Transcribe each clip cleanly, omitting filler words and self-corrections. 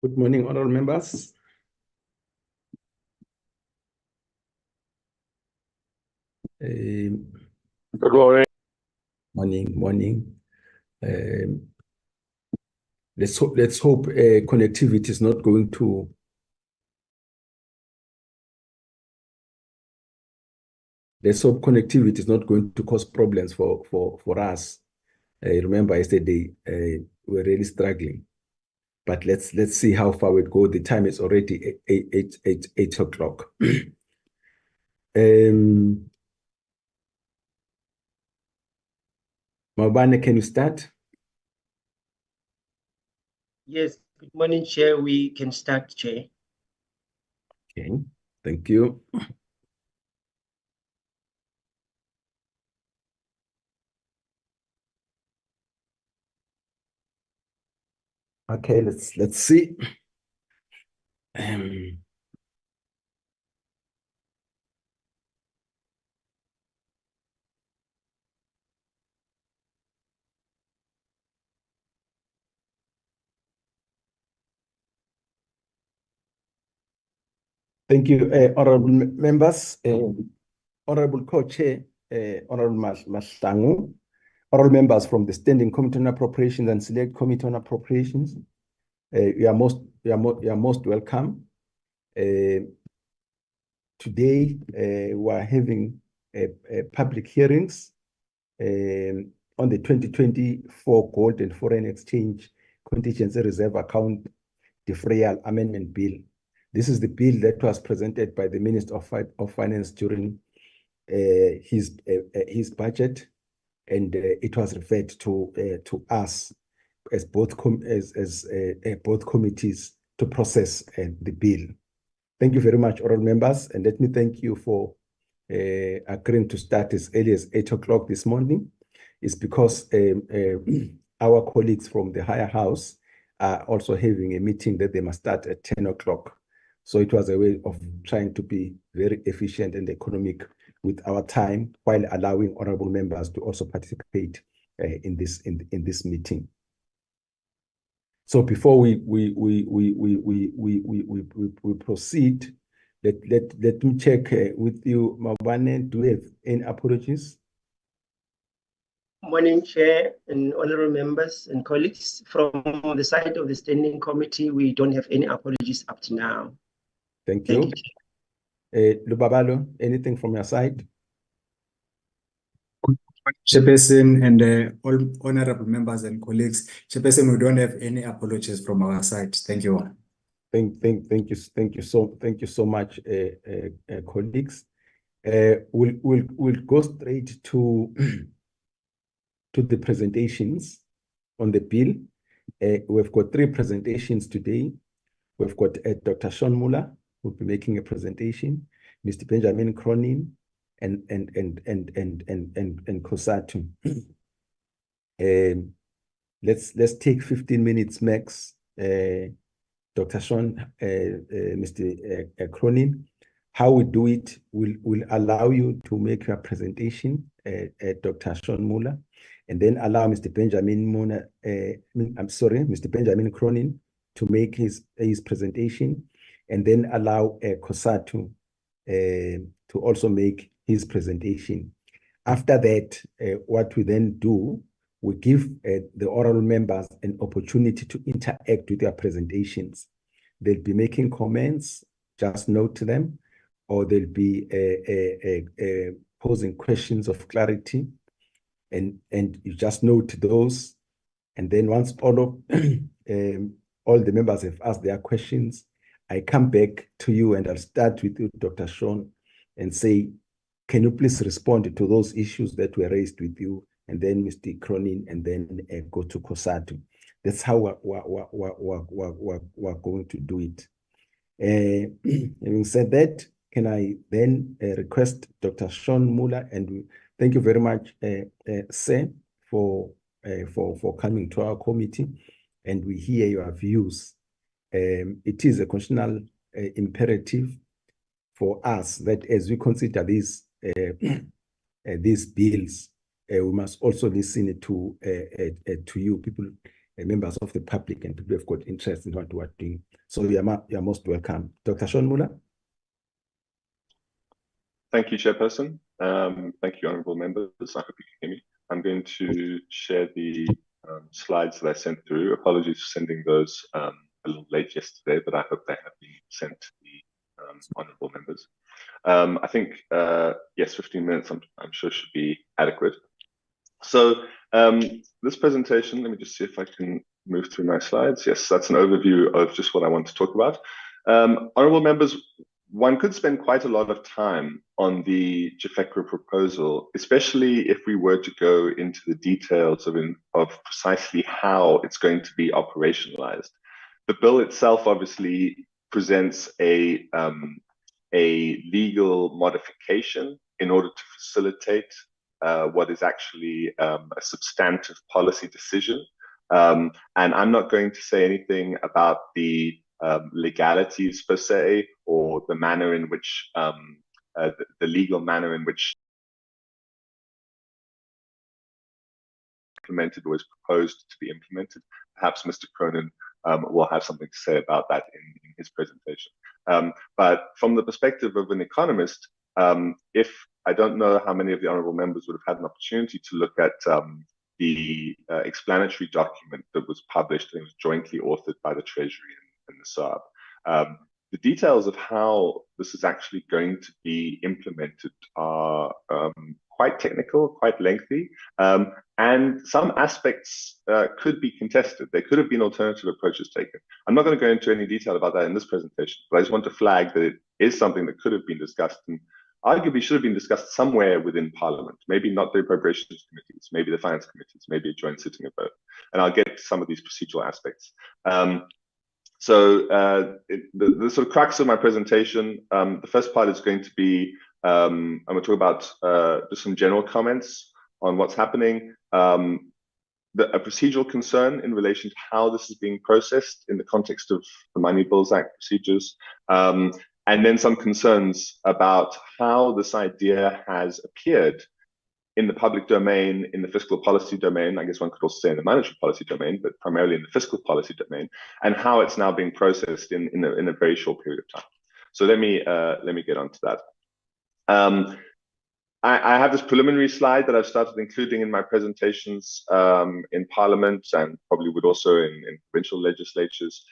Good morning, honorable members. Good morning. Morning. Let's hope connectivity is not going to. Let's hope connectivity is not going to cause problems for us. Remember yesterday we were really struggling, but let's see how far we go. The time is already 8 o'clock. Mabane, can you start? Yes, good morning, Chair. We can start, Chair. Okay, thank you. Okay, let's see. Thank you, honorable members, honorable co-chair, honorable Mahlangu, honorable members from the Standing Committee on Appropriations and Select Committee on Appropriations. You are most welcome. Today we are having public hearings on the 2024 Gold and Foreign Exchange Contingency Reserve Account Defrayal Amendment Bill. This is the bill that was presented by the Minister of Finance during his budget, and it was referred to us as both committees to process the bill. Thank you very much, honorable members, and let me thank you for agreeing to start as early as 8 o'clock this morning. It's because our colleagues from the higher house are also having a meeting that they must start at 10 o'clock. So it was a way of trying to be very efficient and economic with our time while allowing honorable members to also participate in this meeting. So before we proceed, let me check with you, Mabane. Do we have any apologies? Morning, Chair and honorable members and colleagues. From the side of the Standing Committee, we don't have any apologies up to now. Thank you. Lubabalo, anything from your side? Chairperson and all honorable members and colleagues, Chairperson, we don't have any apologies from our side. Thank you. Thank you so much, colleagues. We'll go straight to the presentations on the bill. We've got 3 presentations today. We've got Dr. Sean Muller, who will be making a presentation, Mr. Benjamin Cronin, and Kosatu. Let's take 15 minutes max. Dr. Sean, Mr. Cronin, how we do it will allow you to make your presentation, Dr. Sean Muller, and then allow Mr. Mr. Benjamin Cronin to make his presentation, and then allow Kosatu to also make his presentation. After that, what we then do, we give the oral members an opportunity to interact with their presentations. They'll be making comments, just note them, or they'll be posing questions of clarity, and you just note those. And then once all the members have asked their questions, I come back to you and I'll start with you, Dr. Sean, and say, can you please respond to those issues that were raised with you? And then Mr. Cronin, and then go to Kosatu. That's how we're going to do it. Having said that, can I then request Dr. Sean Muller, and thank you very much, sir, for coming to our committee, and we hear your views. It is a constitutional imperative for us that as we consider these bills, we must also listen to you people members of the public and people who have got interest in what we're doing. So you are most welcome. Dr. Sean Muller. Thank you, Chairperson. Thank you, honourable members. I hope you can hear me. I'm going to share the slides that I sent through. Apologies for sending those a little late yesterday, but I hope they have been sent to the honourable members. I think, yes, 15 minutes I'm sure should be adequate. So this presentation, let me just see if I can move through my slides. Yes, that's an overview of just what I want to talk about. Honourable members, one could spend quite a lot of time on the Defrayment proposal, especially if we were to go into the details of precisely how it's going to be operationalized. The bill itself obviously presents a legal modification in order to facilitate what is actually a substantive policy decision. And I'm not going to say anything about the legalities per se, or the manner in which the legal manner in which implemented or is proposed to be implemented. Perhaps Mr. Cronin will have something to say about that in his presentation. But from the perspective of an economist, if I don't know how many of the honourable members would have had an opportunity to look at the explanatory document that was published and was jointly authored by the Treasury and the SARB. The details of how this is actually going to be implemented are quite technical, quite lengthy, and some aspects could be contested. There could have been alternative approaches taken. I'm not going to go into any detail about that in this presentation, but I just want to flag that it is something that could have been discussed and arguably should have been discussed somewhere within Parliament. Maybe not the Appropriations committees, maybe the Finance committees, maybe a joint sitting of both. And I'll get to some of these procedural aspects. So the sort of crux of my presentation, the first part is going to be, I'm going to talk about just some general comments on what's happening, a procedural concern in relation to how this is being processed in the context of the Money Bills Act procedures, and then some concerns about how this idea has appeared in the public domain, in the fiscal policy domain. I guess one could also say in the monetary policy domain, but primarily in the fiscal policy domain, and how it's now being processed in a very short period of time. So let me get onto that. I have this preliminary slide that I've started including in my presentations in Parliament, and probably would also in provincial legislatures.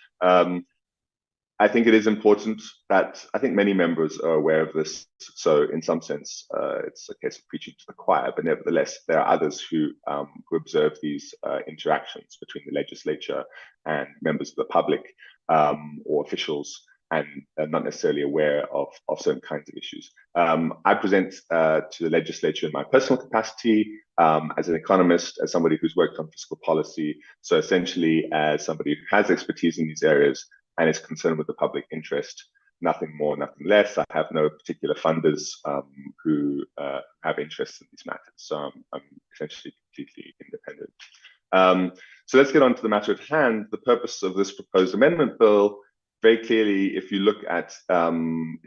I think it is important that I think many members are aware of this. So in some sense, it's a case of preaching to the choir, but nevertheless, there are others who observe these interactions between the legislature and members of the public or officials, and are not necessarily aware of certain kinds of issues. I present to the legislature in my personal capacity as an economist, as somebody who's worked on fiscal policy. So essentially as somebody who has expertise in these areas and is concerned with the public interest, nothing more, nothing less. I have no particular funders who have interests in these matters. So I'm essentially completely independent. So let's get on to the matter at hand. The purpose of this proposed amendment bill, very clearly, if you look at the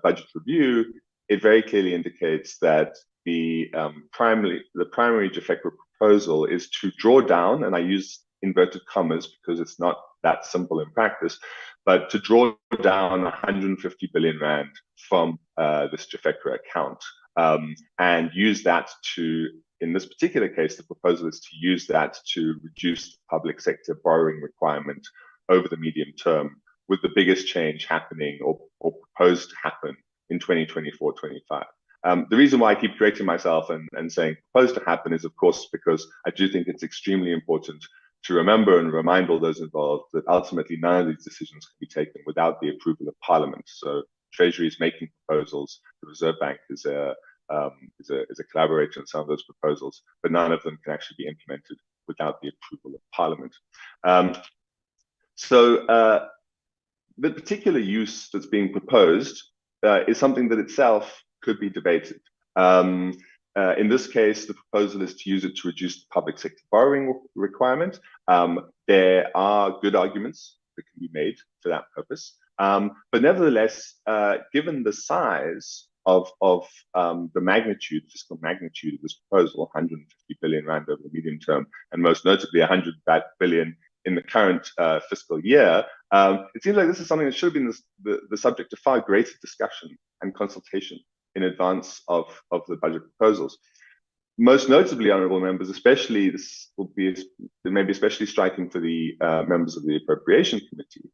budget review, it very clearly indicates that the primary Defrayment proposal is to draw down, and I use inverted commas because it's not that simple in practice, but to draw down 150 billion rand from this Defrayment account and use that to, in this particular case, the proposal is to use that to reduce the public sector borrowing requirement over the medium term, with the biggest change happening or proposed to happen in 2024-25. The reason why I keep correcting myself and saying proposed to happen is, of course, because I do think it's extremely important to remember and remind all those involved that ultimately none of these decisions can be taken without the approval of Parliament. So Treasury is making proposals, the Reserve Bank is a collaborator in some of those proposals, but none of them can actually be implemented without the approval of Parliament. So the particular use that's being proposed is something that itself could be debated. In this case, the proposal is to use it to reduce the public sector borrowing requirement. There are good arguments that can be made for that purpose. But nevertheless, given the size of the magnitude, fiscal magnitude of this proposal, 150 billion rand over the medium term, and most notably 100 billion in the current fiscal year, it seems like this is something that should have been the subject of far greater discussion and consultation in advance of the budget proposals. Most notably, honourable members, especially this will be, it may be especially striking for the members of the Appropriation Committee,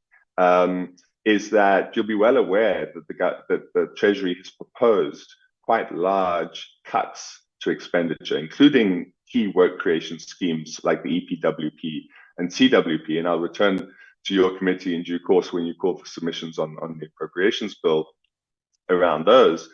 is that you'll be well aware that the Treasury has proposed quite large cuts to expenditure, including key work creation schemes like the EPWP and CWP, and I'll return to your committee in due course when you call for submissions on the Appropriations Bill around those.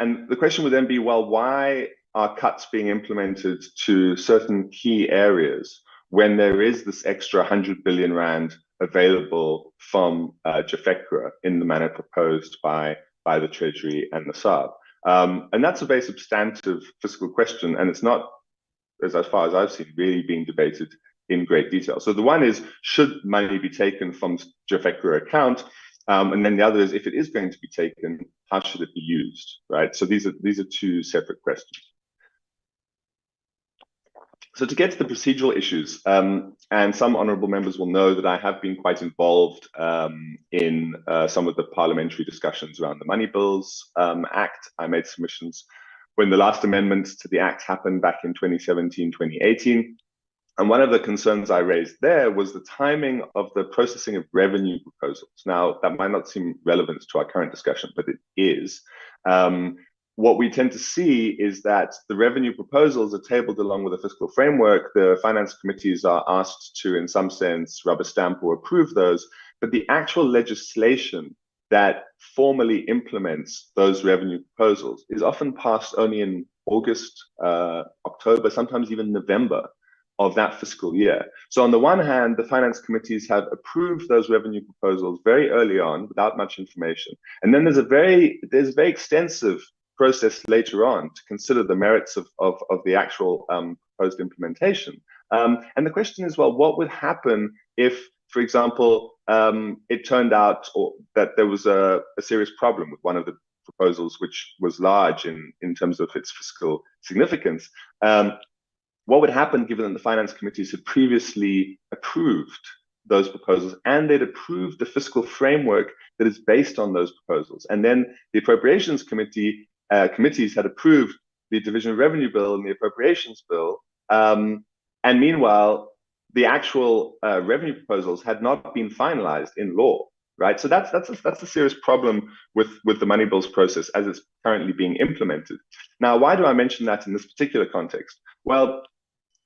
And the question would then be, well, why are cuts being implemented to certain key areas when there is this extra 100 billion rand available from Defrayment in the manner proposed by the Treasury and the SARB? And that's a very substantive fiscal question, and it's not, as far as I've seen, really being debated in great detail. So the one is, should money be taken from Defrayment account? And then the other is, if it is going to be taken, how should it be used, right? So these are two separate questions. So to get to the procedural issues, and some honourable members will know that I have been quite involved in some of the parliamentary discussions around the Money Bills Act. I made submissions when the last amendments to the Act happened back in 2017, 2018. And one of the concerns I raised there was the timing of the processing of revenue proposals. Now, that might not seem relevant to our current discussion, but it is. What we tend to see is that the revenue proposals are tabled along with the fiscal framework. The finance committees are asked to, in some sense, rubber stamp or approve those, but the actual legislation that formally implements those revenue proposals is often passed only in August, October, sometimes even November of that fiscal year. So on the one hand, the finance committees have approved those revenue proposals very early on without much information. And then there's a very extensive process later on to consider the merits of the actual proposed implementation. And the question is, well, what would happen if, for example, it turned out that there was a serious problem with one of the proposals, which was large in terms of its fiscal significance? What would happen given that the finance committees had previously approved those proposals and they'd approved the fiscal framework that is based on those proposals? And then the Appropriations Committee committees had approved the Division of Revenue Bill and the Appropriations Bill. And meanwhile, the actual revenue proposals had not been finalized in law, right? So that's a serious problem with the money bills process as it's currently being implemented. Now, why do I mention that in this particular context? Well,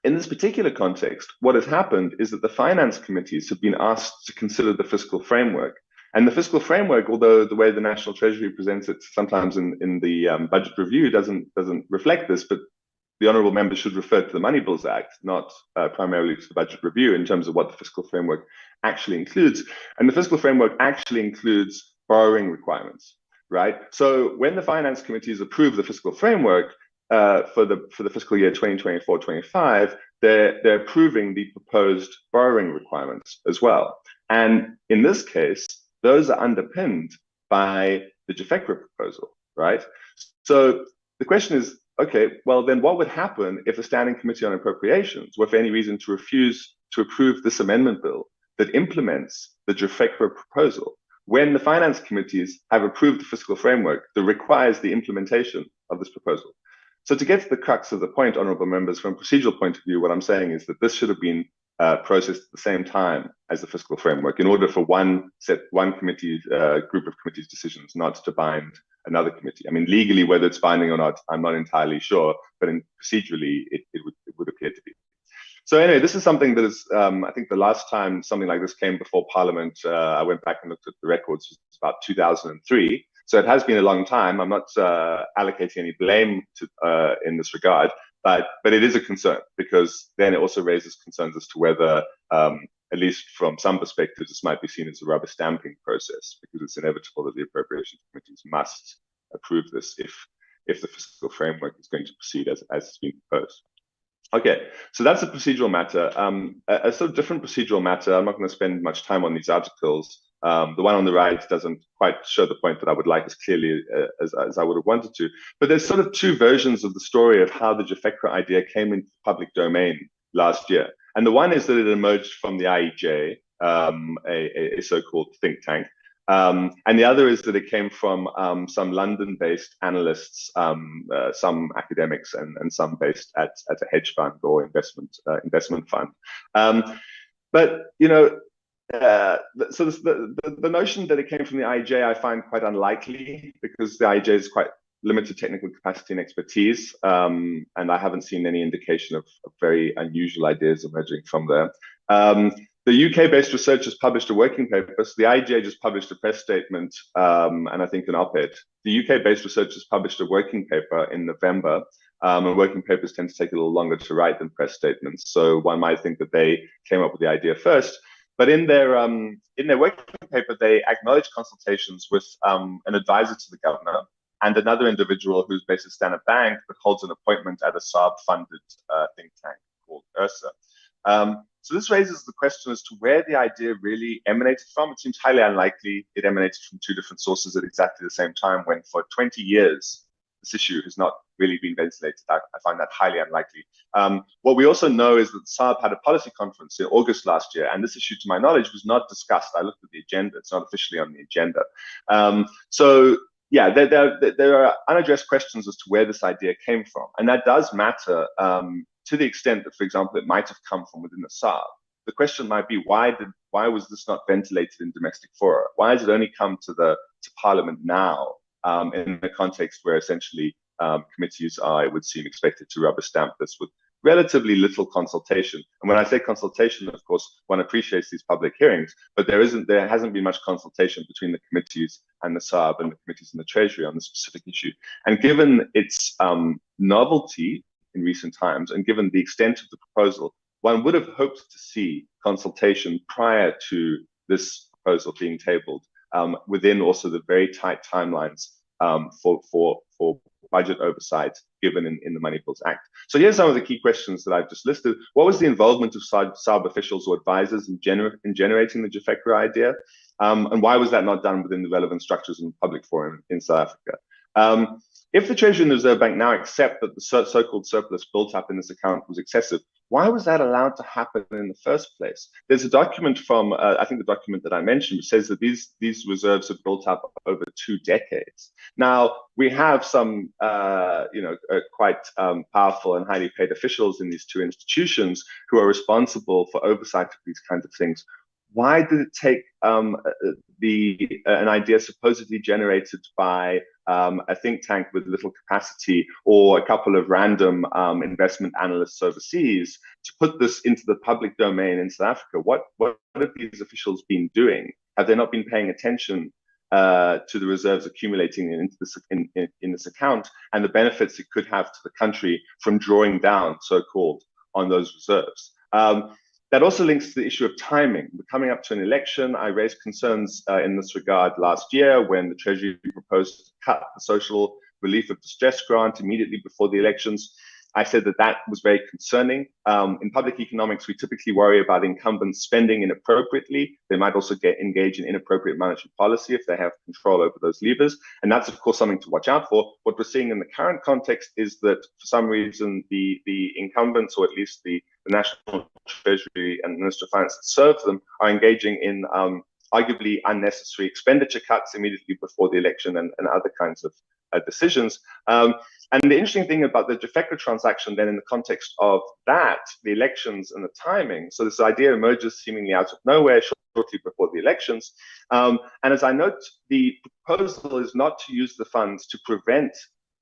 in this particular context, what has happened is that the finance committees have been asked to consider the fiscal framework. And the fiscal framework, although the way the National Treasury presents it sometimes in the budget review doesn't reflect this, but the honourable members should refer to the Money Bills Act, not primarily to the budget review in terms of what the fiscal framework actually includes. And the fiscal framework actually includes borrowing requirements, right? So when the finance committees approve the fiscal framework, for the fiscal year 2024-25, they're approving the proposed borrowing requirements as well. And in this case, those are underpinned by the Defrayment proposal, right? So the question is, okay, well then what would happen if the Standing Committee on Appropriations were for any reason to refuse to approve this amendment bill that implements the Defrayment proposal, when the finance committees have approved the fiscal framework that requires the implementation of this proposal? So to get to the crux of the point, honourable members, from a procedural point of view, what I'm saying is that this should have been processed at the same time as the fiscal framework in order for one committee, group of committees' decisions not to bind another committee. I mean, legally, whether it's binding or not, I'm not entirely sure, but procedurally, it would appear to be. So anyway, this is something that is, I think the last time something like this came before Parliament, I went back and looked at the records, it was about 2003. So it has been a long time. I'm not allocating any blame to, in this regard, but it is a concern, because then it also raises concerns as to whether, at least from some perspectives, this might be seen as a rubber stamping process, because it's inevitable that the appropriations committees must approve this if the fiscal framework is going to proceed as it's been proposed. Okay, so that's a procedural matter. A sort of different procedural matter. I'm not going to spend much time on these articles, The one on the right doesn't quite show the point that I would like as clearly as I would have wanted to. But there's sort of two versions of the story of how the Jafekra idea came into the public domain last year. And the one is that it emerged from the IEJ, a so-called think tank. And the other is that it came from some London-based analysts, some academics, and some based at a hedge fund or investment fund. But you know, so the notion that it came from the IEJ I find quite unlikely, because the IEJ is quite limited technical capacity and expertise, and I haven't seen any indication of very unusual ideas emerging from there. The UK-based researchers published a working paper. So the IEJ just published a press statement, and I think an op-ed. The UK-based researchers published a working paper in November, and working papers tend to take a little longer to write than press statements. So one might think that they came up with the idea first. But in their working paper, they acknowledged consultations with an advisor to the governor and another individual who's based at Standard Bank but holds an appointment at a SARB-funded think tank called URSA. So this raises the question as to where the idea really emanated from. It seems highly unlikely it emanated from two different sources at exactly the same time, when for 20 years this issue has not really been ventilated. I find that highly unlikely. What we also know is that SARB had a policy conference in August last year, and this issue, to my knowledge, was not discussed. I looked at the agenda. It's not officially on the agenda. So yeah, there are unaddressed questions as to where this idea came from. And that does matter to the extent that, for example, it might have come from within the SARB. The question might be, why was this not ventilated in domestic fora? Why has it only come to Parliament now, in the context where essentially committees are, it would seem, expected to rubber stamp this with relatively little consultation? And when I say consultation, of course, one appreciates these public hearings, but there hasn't been much consultation between the committees and the SARB and the committees in the Treasury on this specific issue. And given its novelty in recent times, and given the extent of the proposal, one would have hoped to see consultation prior to this proposal being tabled, within also the very tight timelines for budget oversight given in the Money Bills Act. So here's some of the key questions that I've just listed. What was the involvement of SARB officials or advisors in generating the Jafekra idea? And why was that not done within the relevant structures in the public forum in South Africa? If the Treasury and the Reserve Bank now accept that the so-called surplus built up in this account was excessive, why was that allowed to happen in the first place? There's a document from, I think the document that I mentioned, which says that these reserves have built up over 2 decades. Now, we have some, quite powerful and highly paid officials in these two institutions who are responsible for oversight of these kinds of things. Why did it take an idea supposedly generated by a think tank with little capacity or a couple of random investment analysts overseas to put this into the public domain in South Africa? What have these officials been doing? Have they not been paying attention to the reserves accumulating into this, in this account, and the benefits it could have to the country from drawing down, so-called, on those reserves? That also links to the issue of timing. We're coming up to an election. I raised concerns in this regard last year when the Treasury proposed to cut the social relief of distress grant immediately before the elections. I said that was very concerning. In public economics, we typically worry about incumbents spending inappropriately. They might also engage in inappropriate monetary policy if they have control over those levers. And that's, of course, something to watch out for. What we're seeing in the current context is that, for some reason, the incumbents, or at least the National Treasury and Minister of Finance that serve them, are engaging in arguably unnecessary expenditure cuts immediately before the election and other kinds of decisions. And the interesting thing about the Jafekra transaction then, in the context of that, the elections and the timing, so this idea emerges seemingly out of nowhere shortly before the elections. And as I note, the proposal is not to use the funds to prevent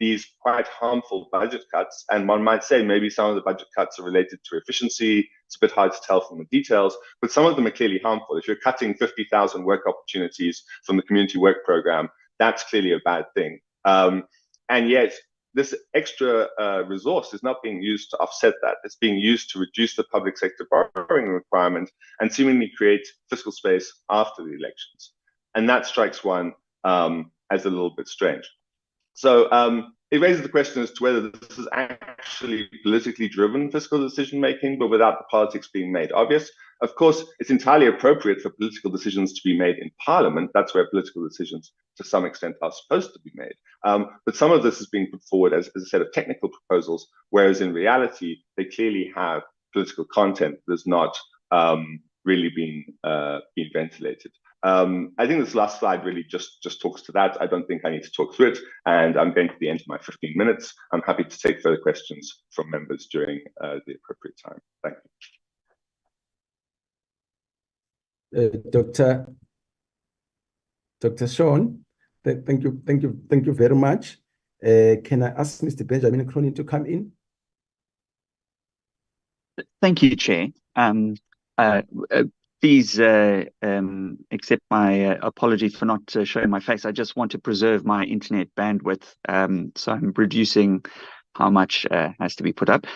these quite harmful budget cuts. And one might say maybe some of the budget cuts are related to efficiency. It's a bit hard to tell from the details, but some of them are clearly harmful. If you're cutting 50,000 work opportunities from the community work program, that's clearly a bad thing. And yet, this extra resource is not being used to offset that. It's being used to reduce the public sector borrowing requirement and seemingly create fiscal space after the elections. And that strikes one as a little bit strange. So it raises the question as to whether this is actually politically driven fiscal decision-making, but without the politics being made obvious. Of course, it's entirely appropriate for political decisions to be made in Parliament. That's where political decisions, to some extent, are supposed to be made. But some of this is being put forward as a set of technical proposals, whereas in reality, they clearly have political content that's not really being ventilated. I think this last slide really just talks to that. I don't think I need to talk through it, and I'm going to the end of my 15 minutes. I'm happy to take further questions from members during the appropriate time. Thank you. Dr. Sean, thank you very much. Can I ask Mr. Benjamin Cronin to come in? Thank you, Chair. Please accept my apology for not showing my face. I just want to preserve my internet bandwidth, so I'm reducing how much has to be put up.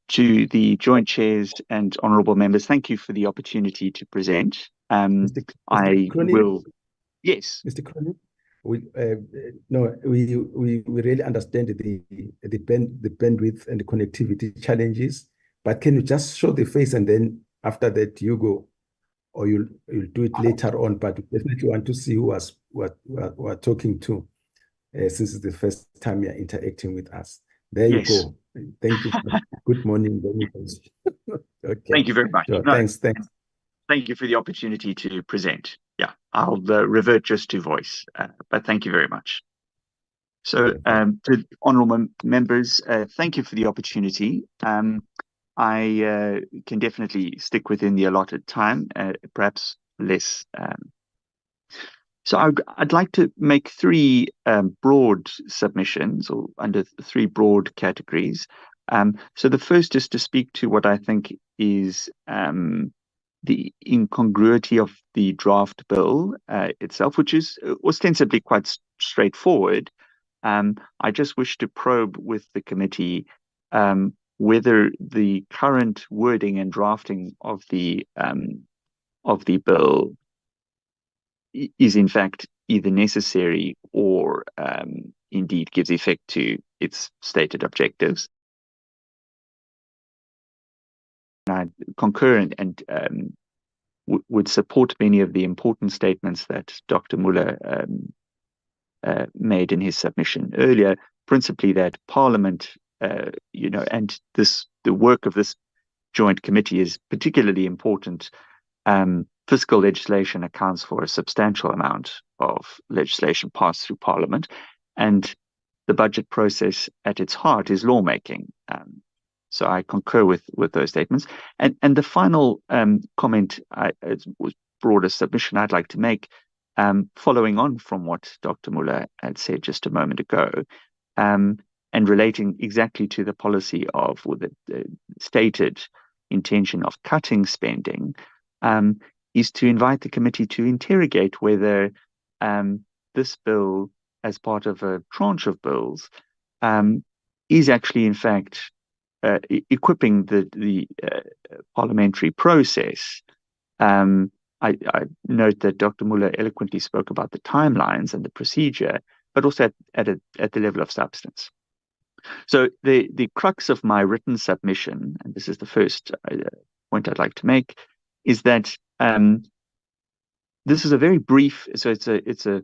To the joint chairs and honourable members, thank you for the opportunity to present. Mr. I Cronin? will. Yes, Mr. Cronin, we really understand the bandwidth and the connectivity challenges, but can you just show the face and then after that you go, or you'll do it later on? But we definitely want to see who we're talking to, since it's the first time you're interacting with us. There you go. Thank you. Good morning. Okay. Thank you very much. Sure. No, thanks. Thank you for the opportunity to present. Yeah, I'll revert just to voice, but thank you very much. So, to honourable members, thank you for the opportunity. I can definitely stick within the allotted time, perhaps less. So I'd like to make three broad submissions, or under three broad categories. So the first is to speak to what I think is the incongruity of the draft bill itself, which is ostensibly quite straightforward. I just wish to probe with the committee whether the current wording and drafting of the bill is in fact either necessary or indeed gives effect to its stated objectives. I concur and would support many of the important statements that Dr. Muller made in his submission earlier, principally that Parliament, and the work of this joint committee is particularly important. Fiscal legislation accounts for a substantial amount of legislation passed through Parliament, and the budget process at its heart is lawmaking. So I concur with those statements. And the final comment, was broader submission I'd like to make, following on from what Dr. Muller had said just a moment ago, and relating exactly to the policy of, or the stated intention of cutting spending, is to invite the committee to interrogate whether this bill, as part of a tranche of bills, is actually in fact equipping the parliamentary process. I note that Dr. Muller eloquently spoke about the timelines and the procedure, but also at the level of substance. So the crux of my written submission, and this is the first point I'd like to make, is that this is a very brief, so it's a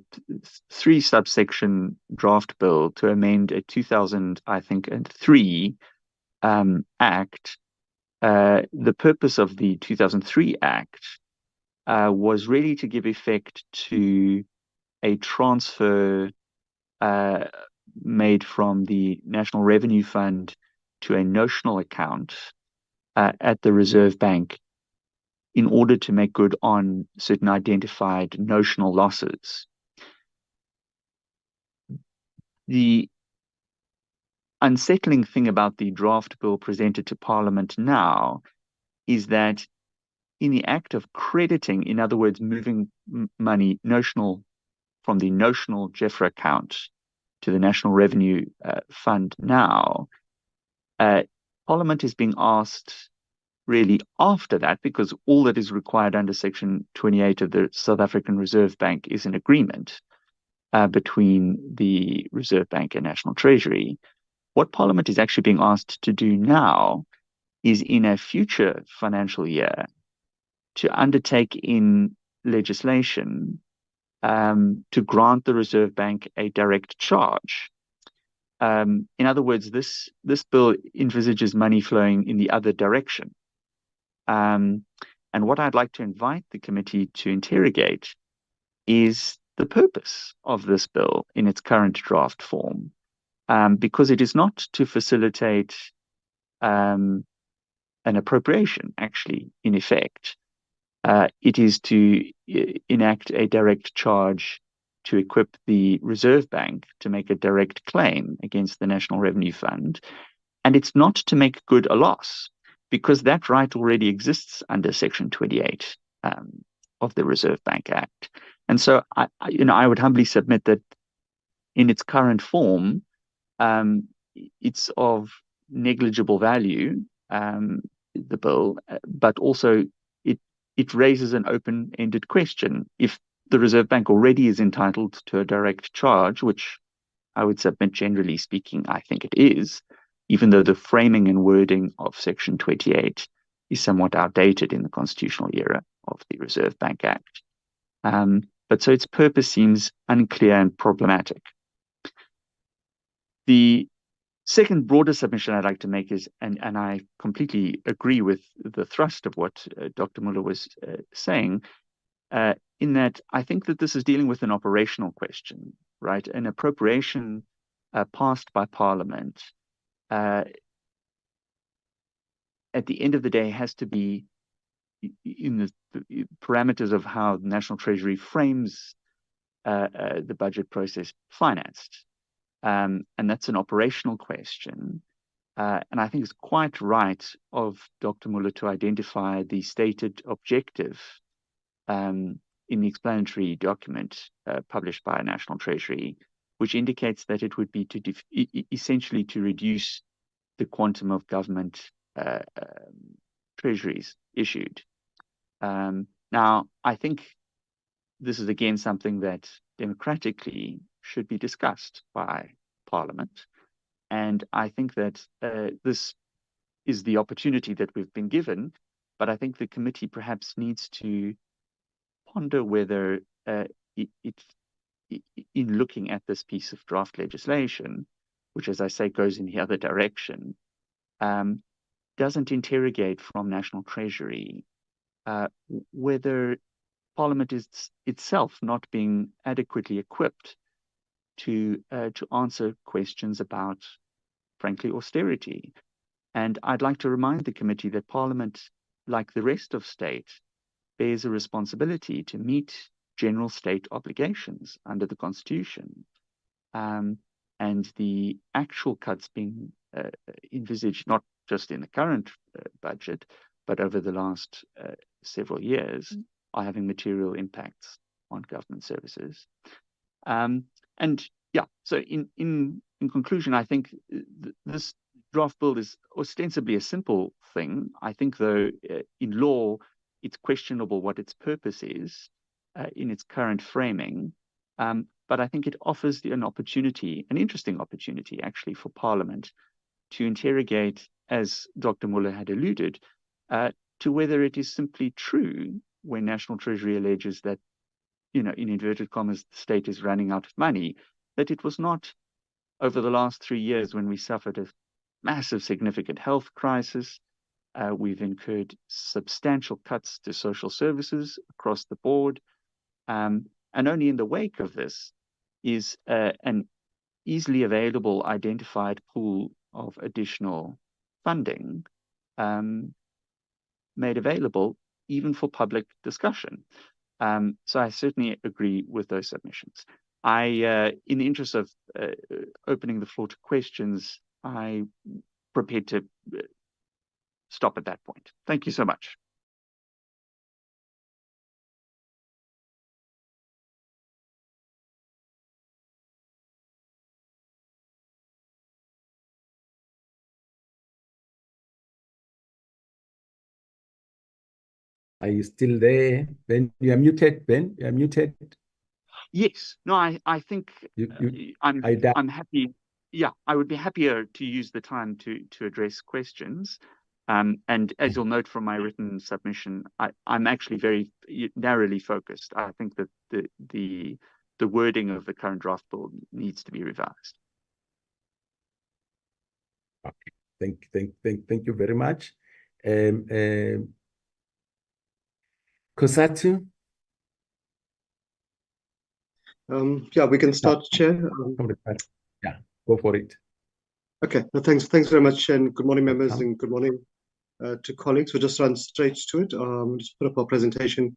3 subsection draft bill to amend a 2003 Act. The purpose of the 2003 Act was really to give effect to a transfer made from the National Revenue Fund to a notional account at the Reserve Bank in order to make good on certain identified notional losses. The unsettling thing about the draft bill presented to Parliament now is that in the act of crediting, in other words, moving money notional from the notional JEFRA account to the National Revenue Fund now, Parliament is being asked really after that, because all that is required under Section 28 of the South African Reserve Bank is an agreement between the Reserve Bank and National Treasury. What Parliament is actually being asked to do now is, in a future financial year, to undertake in legislation to grant the Reserve Bank a direct charge. In other words, this bill envisages money flowing in the other direction. And what I'd like to invite the committee to interrogate is the purpose of this bill in its current draft form, because it is not to facilitate an appropriation, actually, in effect. It is to enact a direct charge to equip the Reserve Bank to make a direct claim against the National Revenue Fund. And it's not to make good a loss, because that right already exists under Section 28 of the Reserve Bank Act. And so I would humbly submit that in its current form, it's of negligible value, the bill, but also it raises an open-ended question. If the Reserve Bank already is entitled to a direct charge, which I would submit, generally speaking, I think it is, even though the framing and wording of Section 28 is somewhat outdated in the constitutional era of the Reserve Bank Act. But so its purpose seems unclear and problematic. The second broader submission I'd like to make is, and I completely agree with the thrust of what Dr. Muller was saying, in that I think that this is dealing with an operational question, right? An appropriation passed by Parliament at the end of the day has to be in the parameters of how the National Treasury frames the budget process financed. And that's an operational question. And I think it's quite right of Dr. Muller to identify the stated objective in the explanatory document published by National Treasury, which indicates that it would be to essentially to reduce the quantum of government treasuries issued. Now, I think this is again something that democratically should be discussed by Parliament. And I think that this is the opportunity that we've been given, but I think the committee perhaps needs to ponder whether in looking at this piece of draft legislation, which, as I say, goes in the other direction, doesn't interrogate from National Treasury whether Parliament is itself not being adequately equipped to answer questions about, frankly, austerity. And I'd like to remind the committee that Parliament, like the rest of state, bears a responsibility to meet general state obligations under the Constitution. And the actual cuts being envisaged, not just in the current budget, but over the last several years, are having material impacts on government services. And yeah, so in conclusion, I think this draft bill is ostensibly a simple thing. I think, though, in law, it's questionable what its purpose is in its current framing. But I think it offers an opportunity, an interesting opportunity, actually, for Parliament to interrogate, as Dr. Muller had alluded, to whether it is simply true when National Treasury alleges that, in inverted commas, the state is running out of money, that it was not over the last 3 years when we suffered a massive, significant health crisis. We've incurred substantial cuts to social services across the board. And only in the wake of this is an easily available, identified pool of additional funding made available even for public discussion. So I certainly agree with those submissions. In the interest of opening the floor to questions, I'm prepared to stop at that point. Thank you so much. Are you still there, Ben? You are muted, Ben. You are muted. Yes. No, I think I'm happy. Yeah, I would be happier to use the time to address questions. And as you'll note from my written submission, I'm actually very narrowly focused. I think that the wording of the current draft bill needs to be revised. Okay. Thank you very much. Kosatu? Yeah, we can start, Chair. Yeah, go for it. Okay, no, thanks very much, and good morning, members, and good morning to colleagues. We'll just run straight to it. Just put up our presentation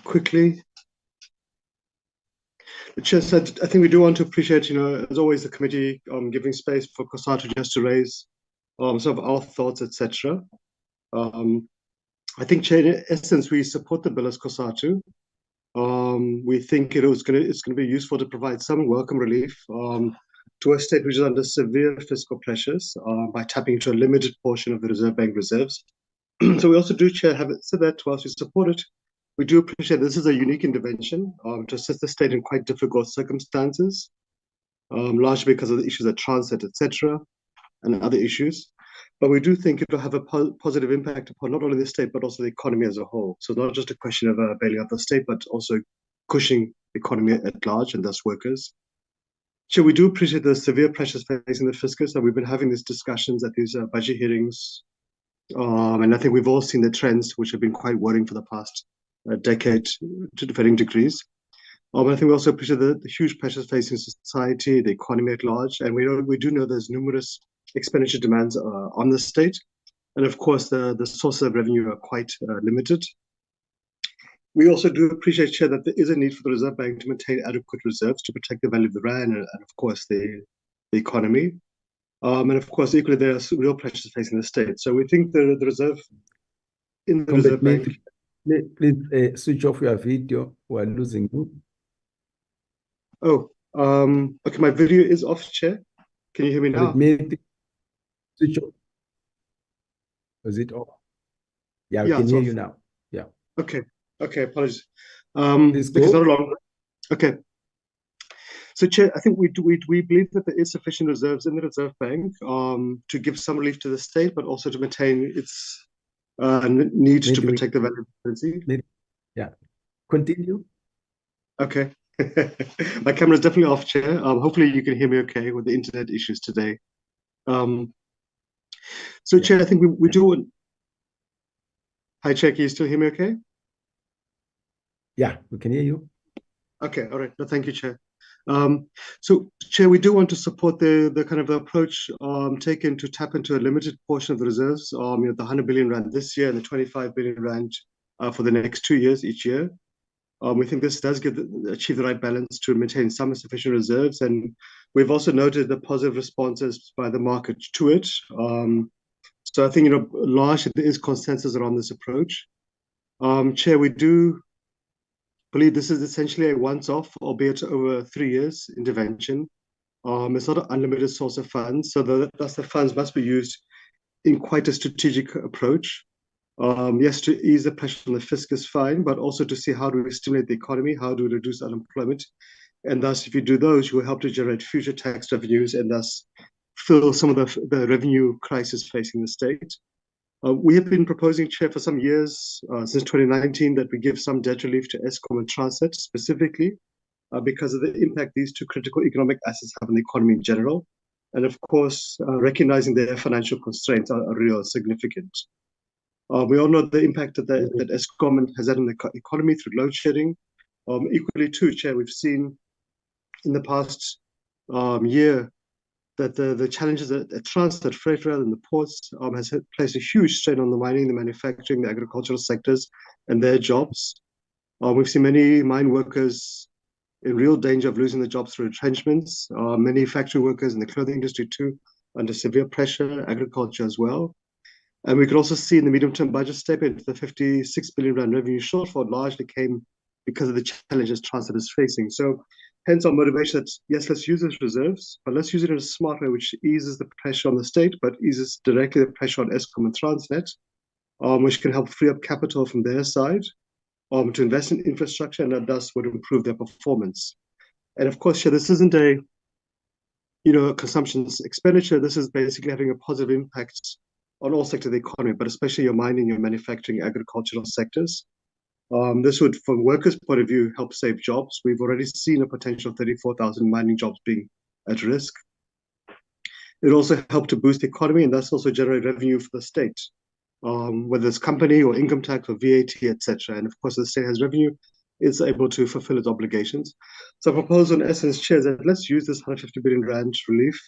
quickly. The Chair said, I think we do want to appreciate, as always, the committee giving space for Kosatu just to raise some of our thoughts, etc. I think, Chair, in essence, we support the bill as Kosatu. We think it's going to be useful to provide some welcome relief to a state which is under severe fiscal pressures by tapping into a limited portion of the Reserve Bank reserves. So we also do, Chair, have it said that whilst we support it, we do appreciate this is a unique intervention to assist the state in quite difficult circumstances, largely because of the issues at transit, etc., and other issues. But we do think it will have a positive impact upon not only the state, but also the economy as a whole. So not just a question of bailing out the state, but also cushioning the economy at large and thus workers. So we do appreciate the severe pressures facing the fiscus, and we've been having these discussions at these budget hearings. And I think we've all seen the trends, which have been quite worrying for the past decade to varying degrees. I think we also appreciate the huge pressures facing society, the economy at large, and we do know there's numerous expenditure demands on the state, and of course the sources of revenue are quite limited. We also do appreciate, Chair, that there is a need for the Reserve Bank to maintain adequate reserves to protect the value of the rand and of course the economy. And of course, equally, there are real pressures facing the state. So we think the Reserve in the Reserve Bank. Please switch off your video. We're losing you. Oh, okay. My video is off, Chair. Can you hear me now? Switch off. Is it off? Yeah, we Yeah, can hear off. you now. Yeah. Okay. Apologies. Please go. Because not long. Okay. So, Chair, I think we believe that there is sufficient reserves in the Reserve Bank to give some relief to the state, but also to maintain its need to protect the value of currency. Yeah. Continue. Okay. My camera is definitely off, Chair. Hopefully you can hear me okay with the internet issues today. So, yeah. Chair, I think we do want... Hi, Chair, can you still hear me okay? Yeah, we can hear you. Okay, all right. No, thank you, Chair. So, Chair, we do want to support the kind of approach taken to tap into a limited portion of the reserves, the 100 billion rand this year and the 25 billion rand for the next 2 years each year. We think this does achieve the right balance to maintain some sufficient reserves, and we've also noted the positive responses by the market to it. So I think, largely there is consensus around this approach. Chair, we do believe this is essentially a once-off, albeit over 3 years, intervention. It's not an unlimited source of funds, so thus the funds must be used in quite a strategic approach. Yes, to ease the pressure on the fiscus, fine, but also to see how do we stimulate the economy, how do we reduce unemployment, and thus if you do those, you will help to generate future tax revenues and thus fill some of the revenue crisis facing the state. We have been proposing, Chair, for some years, since 2019, that we give some debt relief to Eskom and Transnet specifically because of the impact these two critical economic assets have on the economy in general. And of course, recognizing their financial constraints are real significant. We all know the impact that Eskom has had on the economy through load shedding. Equally too, Chair, we've seen in the past year that the challenges at Transnet, freight rail and the ports has placed a huge strain on the mining, the manufacturing, the agricultural sectors and their jobs. We've seen many mine workers in real danger of losing their jobs through retrenchments, many factory workers in the clothing industry too, under severe pressure, agriculture as well. And we could also see in the medium-term budget statement, the 56 billion rand revenue shortfall largely came because of the challenges Transnet is facing. So hence our motivation that, yes, let's use those reserves, but let's use it in a smart way, which eases the pressure on the state, but eases directly the pressure on Eskom and Transnet, which can help free up capital from their side to invest in infrastructure, and that thus would improve their performance. And of course, this isn't a consumption expenditure, this is basically having a positive impact on all sectors of the economy, but especially your mining, your manufacturing, agricultural sectors. This would, from workers' point of view, help save jobs. We've already seen a potential 34,000 mining jobs being at risk. It also helped to boost the economy and thus also generate revenue for the state, whether it's company or income tax or VAT, etc. And of course, the state has revenue, it's able to fulfill its obligations. So I propose in essence, Chair, that let's use this 150 billion rand relief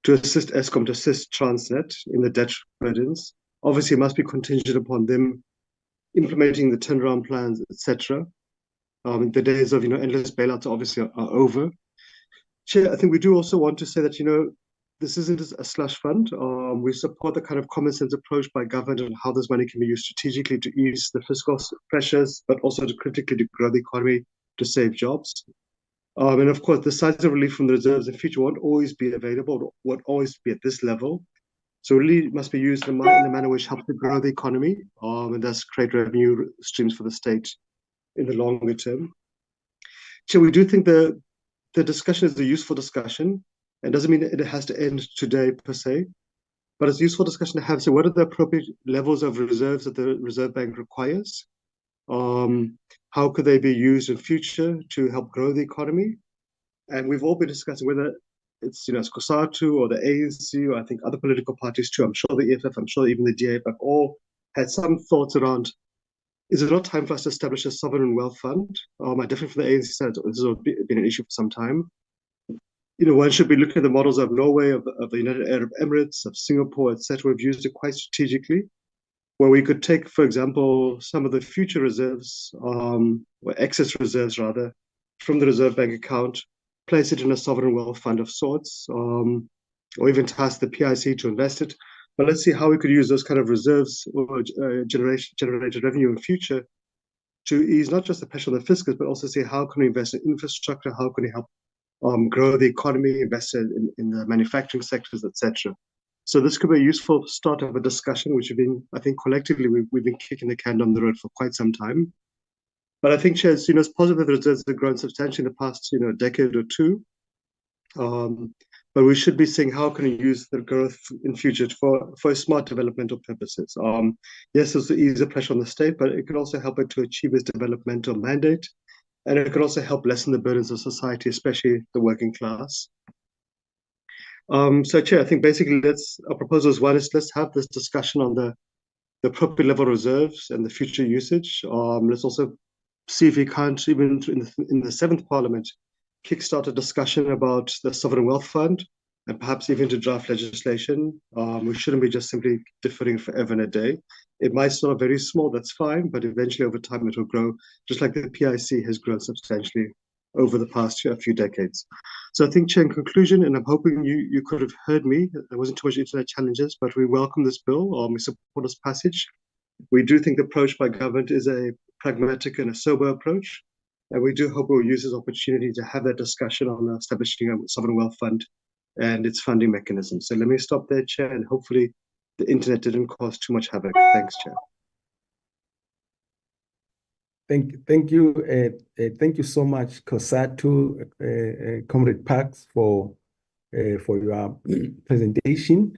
to assist Eskom, to assist Transnet in the debt burdens. Obviously, it must be contingent upon them implementing the turnaround plans, etc. The days of endless bailouts obviously are over. Chair, I think we do also want to say that this isn't a slush fund. We support the kind of common sense approach by government on how this money can be used strategically to ease the fiscal pressures, but also to critically to grow the economy, to save jobs. And of course, the size of relief from the reserves in future won't always be available, won't always be at this level. So really it must be used in a manner which helps to grow the economy and thus create revenue streams for the state in the longer term. So we do think the discussion is a useful discussion. It doesn't mean it has to end today per se, but it's a useful discussion to have. So what are the appropriate levels of reserves that the Reserve Bank requires? How could they be used in future to help grow the economy? And we've all been discussing whether it's COSATU or the ANC, or I think other political parties too. I'm sure the EFF, I'm sure even the DA, but all had some thoughts around, is it not time for us to establish a sovereign wealth fund? I definitely from the ANC side, this has been an issue for some time. One should be looking at the models of Norway, of the United Arab Emirates, of Singapore, etc. We've used it quite strategically, where we could take, for example, some of the future reserves, or excess reserves rather, from the Reserve Bank account, place it in a sovereign wealth fund of sorts, or even task the PIC to invest it. But let's see how we could use those kind of reserves or generated revenue in future to ease not just the pressure on the fiscus, but also see how can we invest in infrastructure, how can we help grow the economy, invest in the manufacturing sectors, etc. So this could be a useful start of a discussion, which have been, I think, collectively we've been kicking the can down the road for quite some time. But I think, Chair, it's positive that the reserves have grown substantially in the past, decade or two. But we should be seeing how can we use the growth in future for smart developmental purposes. Yes, it's to ease the pressure on the state, but it could also help it to achieve its developmental mandate. And it could also help lessen the burdens of society, especially the working class. So, Chair, I think basically our proposal is one is let's have this discussion on the appropriate level reserves and the future usage. Let's also see if we can't, even in the 7th Parliament, kickstart a discussion about the Sovereign Wealth Fund and perhaps even to draft legislation. We shouldn't be just simply deferring forever and a day. It might start very small, that's fine, but eventually over time it will grow, just like the PIC has grown substantially over the past few decades. So I think, Chair, in conclusion, and I'm hoping you could have heard me, there wasn't too much internet challenges, but we welcome this bill, we support its passage. We do think the approach by government is a pragmatic and a sober approach, and we do hope we'll use this opportunity to have that discussion on establishing a sovereign wealth fund and its funding mechanism. So let me stop there, Chair, and hopefully the internet didn't cause too much havoc. Thanks, Chair. Thank you so much, COSATU, Comrade Parks, for your presentation.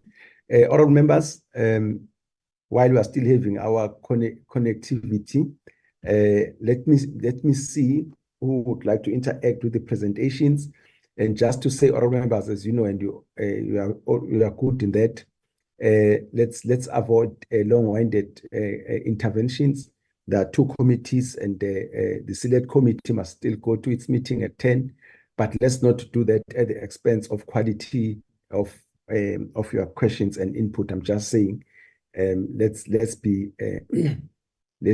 Honourable members, while we are still having our connectivity, let me see who would like to interact with the presentations. And just to say, honourable members, as you know, and you are good in that, let's avoid long-winded interventions. There are 2 committees, and the select committee must still go to its meeting at 10. But let's not do that at the expense of quality of your questions and input. I'm just saying, let's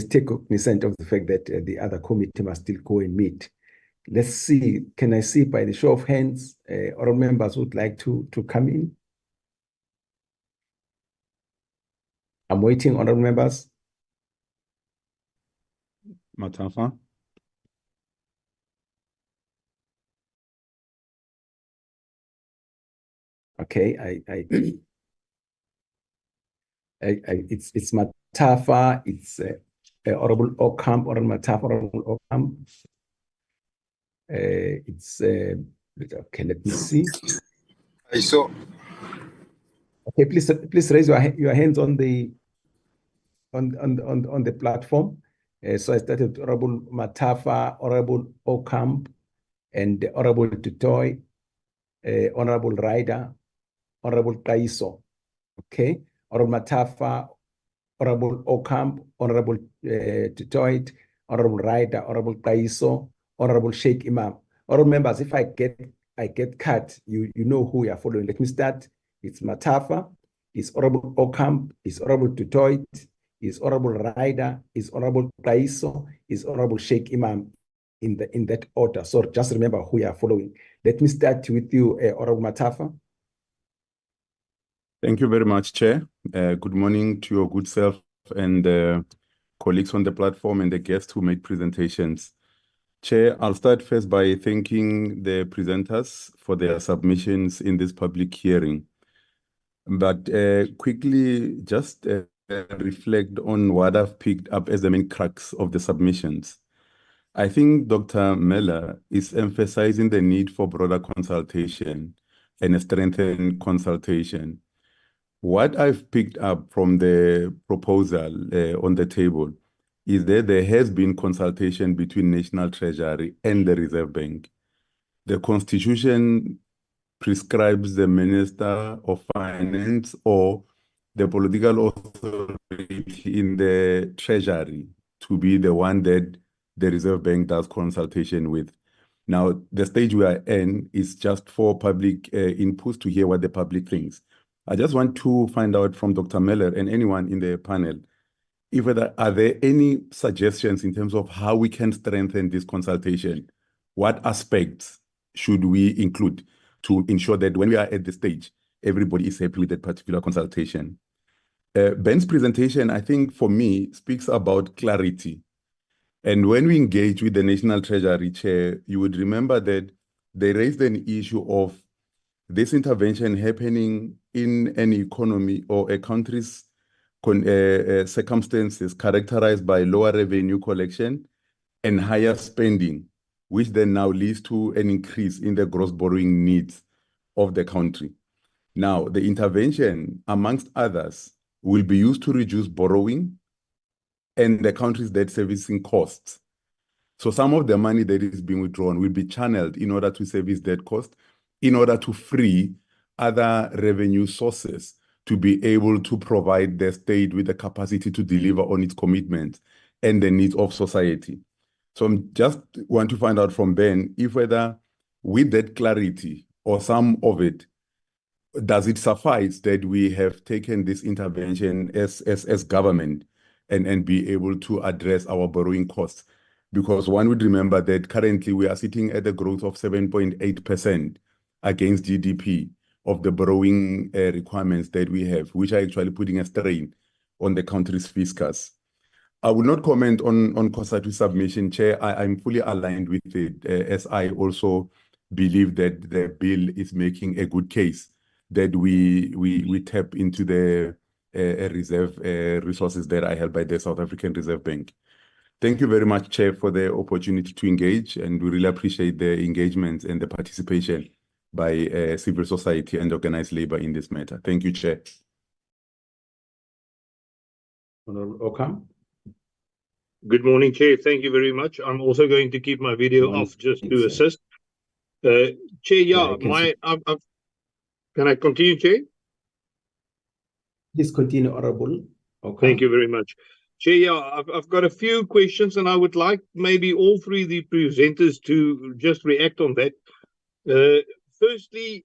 take cognizance of the fact that the other committee must still go and meet. Let's see. Can I see by the show of hands, all members would like to come in? I'm waiting, honourable members. Matafa. Okay, it's Matafa, it's Honourable Ockham, Honourable Matafa, Honourable Ockham. It's Okay, let me see. I saw. Okay, please raise your hands on the platform. So I started Honorable Matafa, Honorable Okamp, and Honorable Tutoy, Honorable Ryder, Honorable Kaiso. Okay, Honorable Matafa, Honorable Okamp, Honorable Tutoy, Honorable Ryder, Honorable Kaiso, Honorable Sheikh Imam. Honorable members, if I get cut, you know who you are following. Let me start. It's Matafa, it's Honorable Okamp, it's Honorable Tutoy, is Honorable Ryder, is Honorable Kaiso, is Honorable Sheikh Imam in that order. So just remember who you are following. Let me start with you, Honorable Matafa. Thank you very much, Chair. Good morning to your good self and colleagues on the platform and the guests who made presentations. Chair, I'll start first by thanking the presenters for their submissions in this public hearing. But quickly, just reflect on what I've picked up as the main crux of the submissions. I think Dr. Meller is emphasizing the need for broader consultation and a strengthened consultation. What I've picked up from the proposal on the table is that there has been consultation between National Treasury and the Reserve Bank. The Constitution prescribes the Minister of Finance or the political authority in the Treasury to be the one that the Reserve Bank does consultation with. Now, the stage we are in is just for public inputs to hear what the public thinks. I just want to find out from Dr. Meller and anyone in the panel, if are there any suggestions in terms of how we can strengthen this consultation? What aspects should we include to ensure that when we are at the stage, everybody is happy with that particular consultation? Ben's presentation, I think for me, speaks about clarity. And when we engage with the National Treasury Chair, you would remember that they raised an issue of this intervention happening in an economy or a country's circumstances characterized by lower revenue collection and higher spending, which then now leads to an increase in the gross borrowing needs of the country. Now, the intervention, amongst others, will be used to reduce borrowing and the country's debt servicing costs. So some of the money that is being withdrawn will be channeled in order to service that cost, in order to free other revenue sources to be able to provide the state with the capacity to deliver on its commitments and the needs of society. So I just want to find out from Ben if whether with that clarity or some of it, does it suffice that we have taken this intervention as government and be able to address our borrowing costs? Because one would remember that currently we are sitting at a growth of 7.8% against GDP of the borrowing requirements that we have, which are actually putting a strain on the country's fiscus. I will not comment on consultative submission, Chair. I'm fully aligned with it, as I also believe that the bill is making a good case that we tap into the reserve resources that are held by the South African Reserve Bank. Thank you very much, Chair, for the opportunity to engage, and we really appreciate the engagement and the participation by civil society and organized labor in this matter. Thank you, Chair. Honorable Okamp. Good morning, Chair. Thank you very much. I'm also going to keep my video off just to assist. Chair, yeah, can I continue, Chair? Please continue, Honorable Okamp. Thank you very much. Chair, yeah, I've got a few questions, and I would like maybe all three of the presenters to just react on that. Firstly,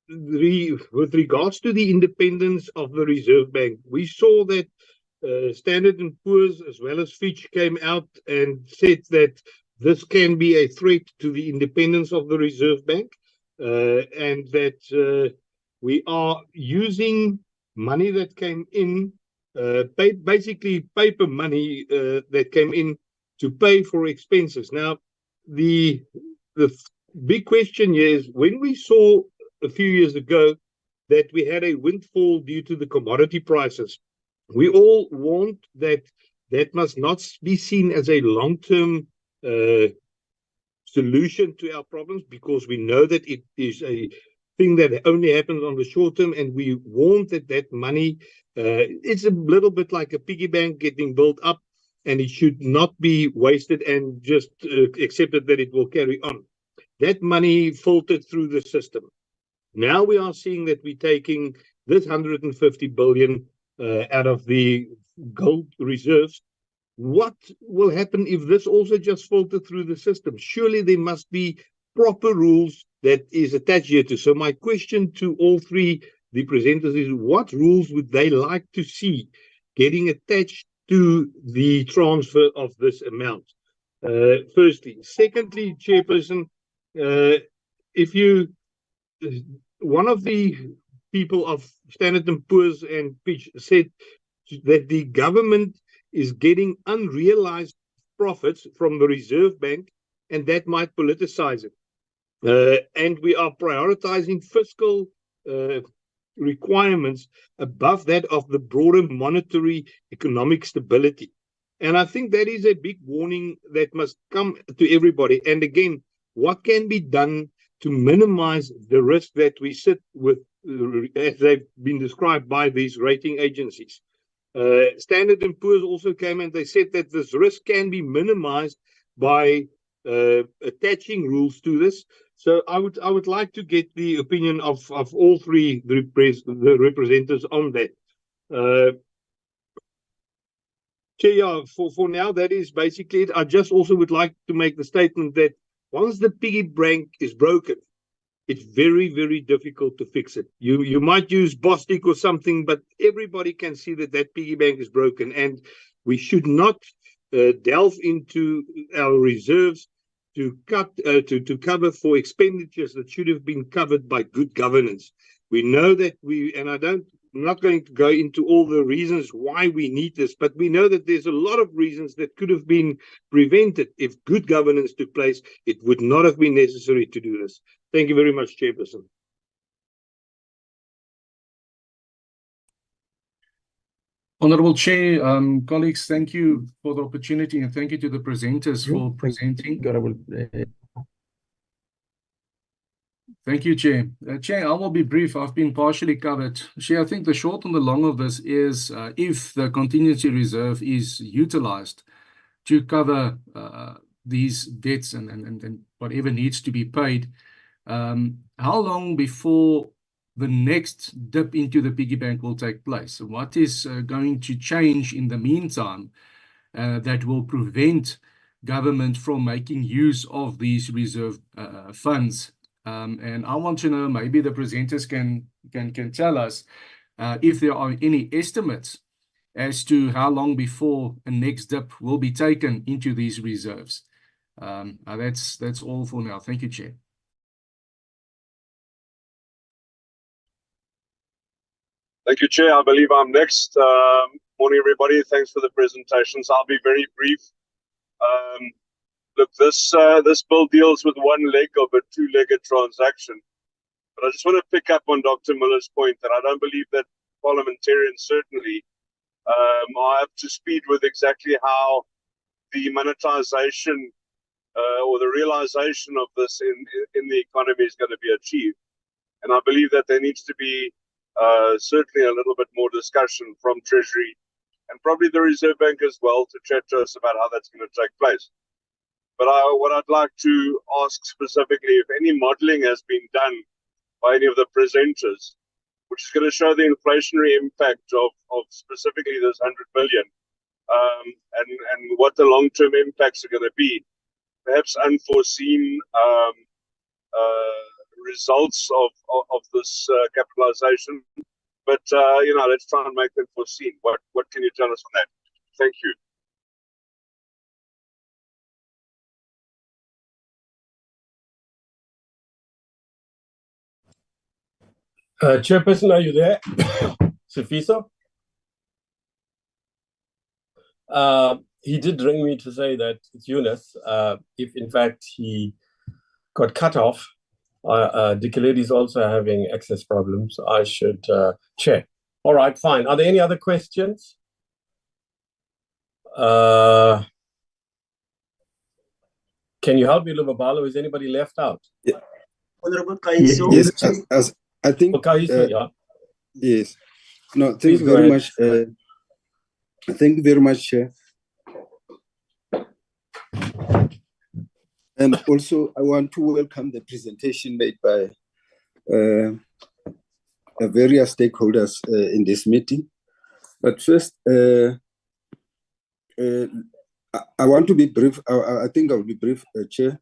with regards to the independence of the Reserve Bank, we saw that Standard & Poor's as well as Fitch came out and said that this can be a threat to the independence of the Reserve Bank, and that we are using money that came in, basically paper money that came in to pay for expenses. Now, the big question here is, when we saw a few years ago that we had a windfall due to the commodity prices, we all warned that that must not be seen as a long-term solution to our problems, because we know that it is a thing that only happens on the short term, and we warned that that money, it's a little bit like a piggy bank getting built up, and it should not be wasted and just accepted that it will carry on. That money filtered through the system. Now we are seeing that we're taking this 150 billion out of the gold reserves. What will happen if this also just filtered through the system? Surely there must be proper rules that is attached here to. So my question to all three, the presenters, is what rules would they like to see getting attached to the transfer of this amount? Firstly. Secondly, Chairperson, if you, one of the people of Standard & Poor's and Fitch said that the government is getting unrealized profits from the Reserve Bank, and that might politicize it. And we are prioritizing fiscal requirements above that of the broader monetary economic stability. And I think that is a big warning that must come to everybody. And again, what can be done to minimize the risk that we sit with, as they've been described by these rating agencies? Standard & Poor's also came and they said that this risk can be minimized by attaching rules to this. So I would like to get the opinion of all three the representatives on that. Chair, for now, that is basically it. I just also would like to make the statement that once the piggy bank is broken, it's very, very difficult to fix it. You might use Bostik or something, but everybody can see that that piggy bank is broken, and we should not delve into our reserves to cover for expenditures that should have been covered by good governance. We know that I'm not going to go into all the reasons why we need this, but we know that there's a lot of reasons that could have been prevented if good governance took place. It would not have been necessary to do this. Thank you very much, Chairperson. Honorable Chair, colleagues, thank you for the opportunity, and thank you to the presenters for presenting. Thank you, Chair. Chair, I will be brief. I've been partially covered. Chair, I think the short and the long of this is if the contingency reserve is utilized to cover these debts and whatever needs to be paid, how long before the next dip into the piggy bank will take place? What is going to change in the meantime that will prevent government from making use of these reserve funds? And I want to know, maybe the presenters can tell us if there are any estimates as to how long before a next dip will be taken into these reserves. That's all for now. Thank you, Chair. Thank you, Chair. I believe I'm next. Morning, everybody. Thanks for the presentations. I'll be very brief. Look, this bill deals with one leg of a two-legged transaction. But I just want to pick up on Dr. Miller's point that I don't believe that parliamentarians certainly are up to speed with exactly how the monetization or the realization of this in the economy is going to be achieved. And I believe that there needs to be certainly a little bit more discussion from Treasury and probably the Reserve Bank as well to chat to us about how that's going to take place. But what I'd like to ask specifically, if any modeling has been done by any of the presenters, which is going to show the inflationary impact of specifically this 100 billion, and what the long-term impacts are going to be, perhaps unforeseen results of this capitalization. But let's try and make them foreseen. What can you tell us on that? Thank you. Chairperson, are you there? Sifiso? He did ring me to say that it's Eunice. If in fact he got cut off, Dikeledi is also having access problems. I should check. All right, fine. Are there any other questions? Can you help me, Lubabalo? Is anybody left out? Honorable Kaiso. Yes, as I think. Kaiso, yeah. Yes. No, thank Please you go very ahead. much. Thank you very much, Chair. And also, I want to welcome the presentation made by various stakeholders in this meeting. But first, I want to be brief. I think I'll be brief, Chair.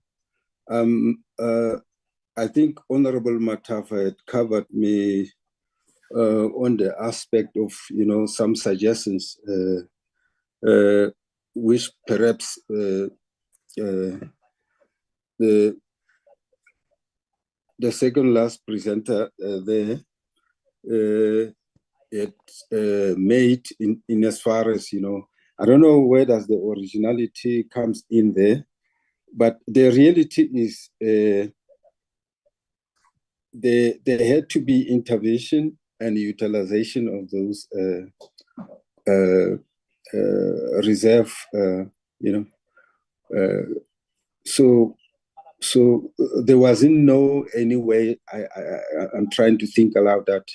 I think Honorable Matafa had covered me on the aspect of, some suggestions which perhaps the second last presenter there it made in as far as, I don't know where does the originality comes in there, but the reality is there had to be intervention and utilization of those reserve, so there wasn't no any way I'm trying to think aloud that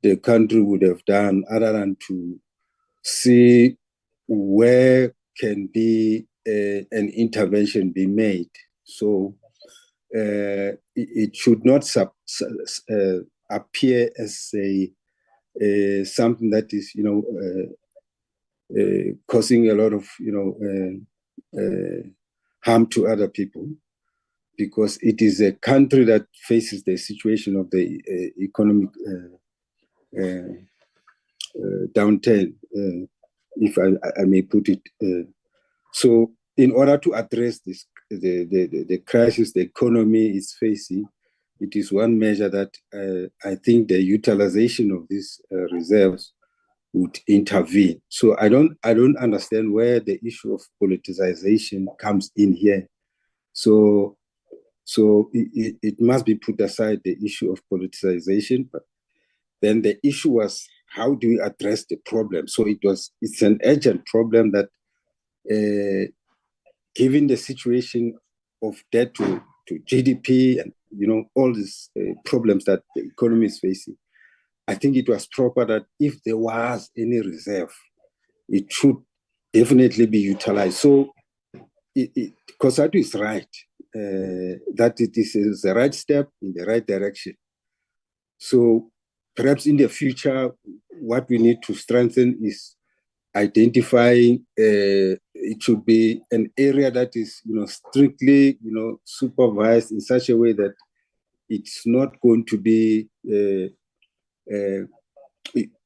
the country would have done other than to see where can be an intervention be made. So it should not appear as something that is, causing a lot of, harm to other people, because it is a country that faces the situation of the economic downturn, if I may put it. So in order to address this, the crisis the economy is facing, it is one measure that I think the utilization of these reserves would intervene. So I don't understand where the issue of politicization comes in here. So it must be put aside, the issue of politicization, but then the issue was, how do we address the problem? So it's an urgent problem that, given the situation of debt to GDP and, all these problems that the economy is facing, I think it was proper that if there was any reserve, it should definitely be utilized. So Kossatu is right, that it is the right step in the right direction. So perhaps in the future, what we need to strengthen is identifying, it should be an area that is, strictly, supervised in such a way that it's not going to be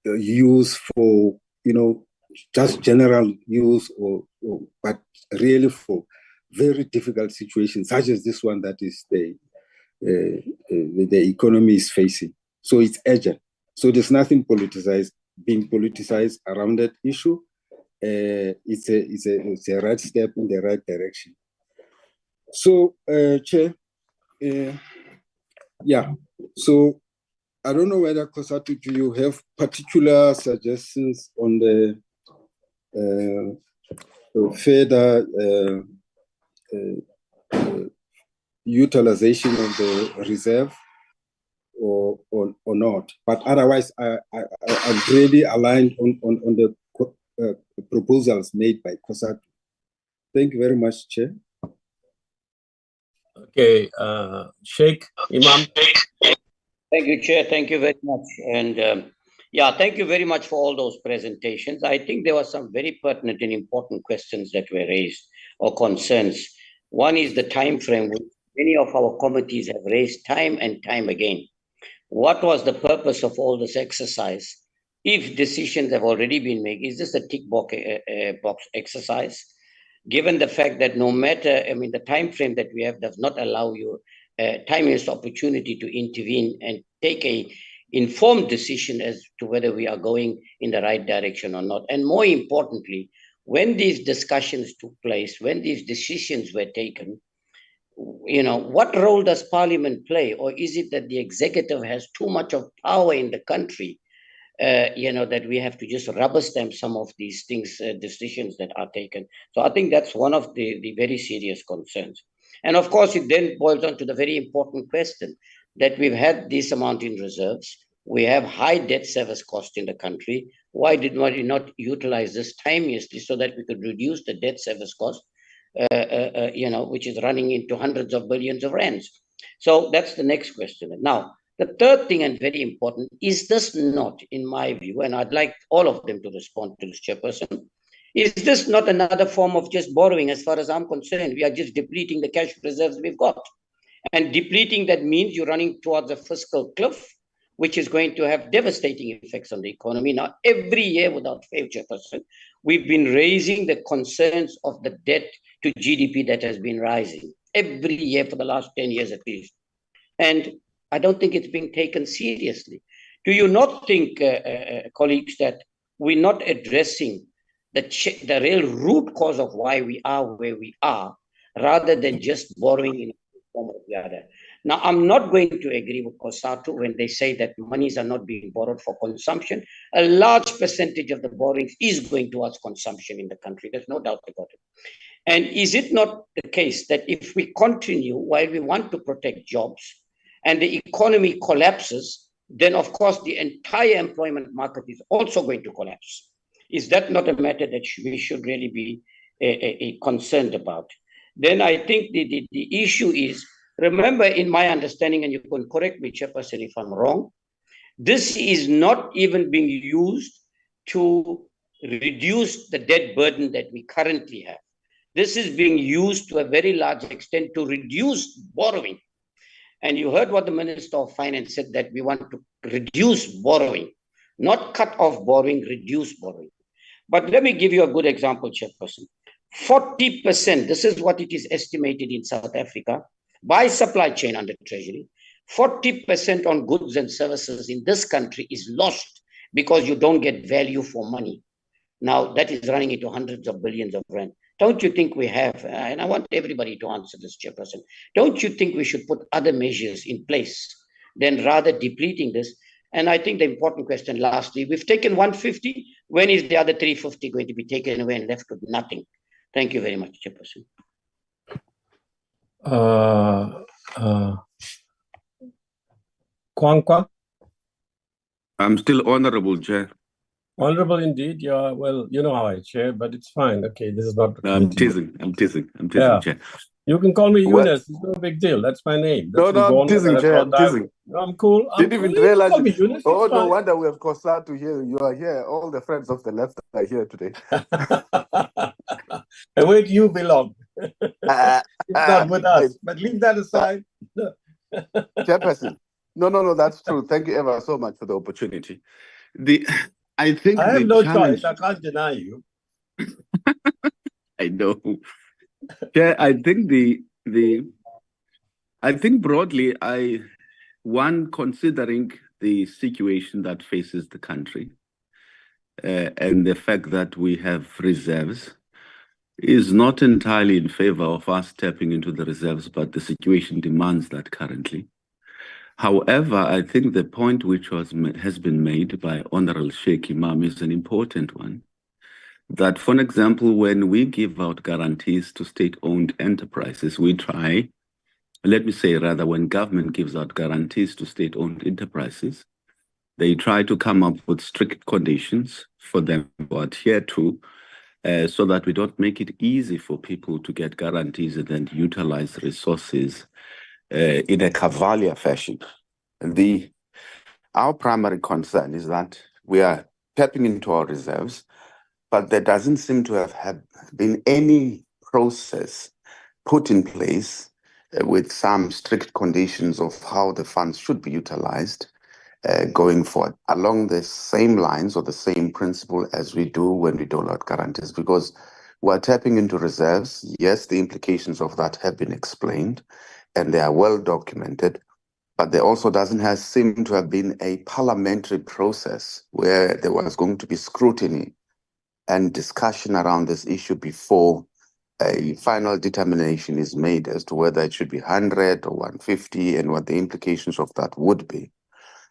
used for, just general use, but really for very difficult situations, such as this one that is the economy is facing. So it's urgent. So there's nothing being politicized around that issue. It's a right step in the right direction. So, Chair, yeah. So I don't know whether, Kossatu, do you have particular suggestions on the further utilization of the reserve or not? But otherwise, I'm really aligned on the proposals made by Kossatu. Thank you very much, Chair. Okay, Sheikh Imam. Thank you, Chair. Thank you very much. And yeah, thank you very much for all those presentations. I think there were some very pertinent and important questions that were raised, or concerns. One is the time frame, which many of our committees have raised time and time again. What was the purpose of all this exercise? If decisions have already been made, is this a tick box exercise? Given the fact that no matter, the time frame that we have does not allow you time and opportunity to intervene and take a informed decision as to whether we are going in the right direction or not. And more importantly, when these discussions took place, when these decisions were taken, what role does Parliament play? Or is it that the executive has too much of power in the country, that we have to just rubber stamp some of these things, decisions that are taken? So I think that's one of the very serious concerns. And of course, it then boils on to the very important question that we've had this amount in reserves. We have high debt service cost in the country. Why did we not utilize this timeously so that we could reduce the debt service cost, which is running into hundreds of billions of rands? So that's the next question. Now, the third thing, and very important, is this not, in my view, and I'd like all of them to respond to this, Chairperson, is this not another form of just borrowing? As far as I'm concerned, we are just depleting the cash reserves we've got. And depleting, that means you're running towards a fiscal cliff, which is going to have devastating effects on the economy. Now, every year, without fail, Chairperson, we've been raising the concerns of the debt to GDP that has been rising every year for the last 10 years at least. And I don't think it's being taken seriously. Do you not think, colleagues, that we're not addressing the real root cause of why we are where we are, rather than just borrowing in one or the other? Now, I'm not going to agree with COSATU when they say that monies are not being borrowed for consumption. A large percentage of the borrowings is going towards consumption in the country. There's no doubt about it. And is it not the case that if we continue while we want to protect jobs and the economy collapses, then of course the entire employment market is also going to collapse? Is that not a matter that we should really be concerned about? Then I think the issue is, remember, in my understanding, and you can correct me, Chairperson, if I'm wrong, this is not even being used to reduce the debt burden that we currently have. This is being used to a very large extent to reduce borrowing. And you heard what the Minister of Finance said, that we want to reduce borrowing, not cut off borrowing, reduce borrowing. But let me give you a good example, Chairperson. 40%, this is what it is estimated in South Africa by supply chain under Treasury, 40% on goods and services in this country is lost because you don't get value for money. Now, that is running into hundreds of billions of rand. Don't you think we have, and I want everybody to answer this, Chairperson, don't you think we should put other measures in place than rather depleting this? And I think the important question, lastly, we've taken 150. When is the other 350 going to be taken away and left with nothing? Thank you very much, Chairperson. Kwankwa? I'm still honorable, Chair. Honorable indeed. Yeah, well, you know how I chair, but it's fine. Okay, this is not. I'm teasing, Yeah. Chair. You can call me What? Eunice. It's no big deal. That's my name. No, I'm teasing, Chair. I'm teasing. I'm cool. Didn't even realize. Call me Eunice. Oh, It's no fine. wonder we have COSATU here. You are here. All the friends of the left are here today. And where do you belong? It's not with us. But leave that aside. Chairperson. No, that's true. Thank you ever so much for the opportunity. I think I have the no challenge. choice. I can't deny you. I know. Yeah, I think I think broadly, considering the situation that faces the country and the fact that we have reserves, is not entirely in favor of us tapping into the reserves, but the situation demands that currently. However, I think the point which has been made by Honorable Sheikh Imam is an important one. That, for example, when we give out guarantees to state-owned enterprises, when government gives out guarantees to state-owned enterprises, they try to come up with strict conditions for them to adhere to, so that we don't make it easy for people to get guarantees and then utilize resources in a cavalier fashion. Our primary concern is that we are tapping into our reserves, but there doesn't seem to have been any process put in place with some strict conditions of how the funds should be utilized going forward, along the same lines or the same principle as we do when we dole out guarantees, because we're tapping into reserves. Yes, the implications of that have been explained and they are well documented, but there also doesn't seem to have been a parliamentary process where there was going to be scrutiny and discussion around this issue before a final determination is made as to whether it should be 100 or 150 and what the implications of that would be.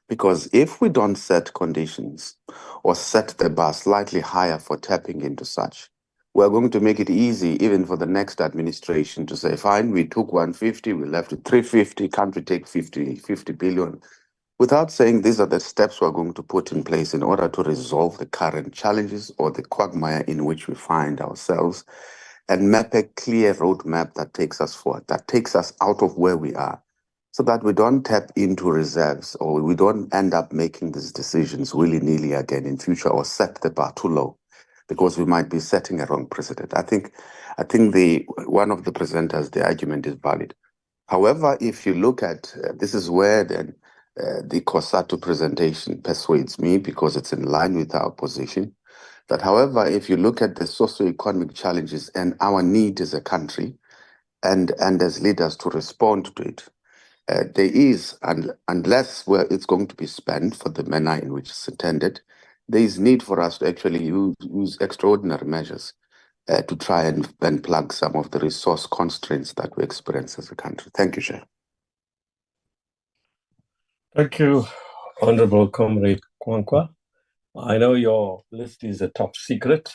Because if we don't set conditions or set the bar slightly higher for tapping into such, we're going to make it easy even for the next administration to say, fine, we took 150, we left it 350, can't we take 50 billion? Without saying these are the steps we're going to put in place in order to resolve the current challenges or the quagmire in which we find ourselves, and map a clear roadmap that takes us forward, that takes us out of where we are, so that we don't tap into reserves or we don't end up making these decisions willy-nilly again in future or set the bar too low, because we might be setting a wrong precedent. I think one of the presenters, the argument is valid. However, if you look at, this is where then the COSATU presentation persuades me, because it's in line with our position, that however, if you look at the socio-economic challenges and our need as a country and as leaders to respond to it, there is, and unless it's going to be spent for the manner in which it's intended, there is need for us to actually use extraordinary measures to try and plug some of the resource constraints that we experience as a country. Thank you, Chair. Thank you, Honorable Comrade Kwankwa. I know your list is a top secret,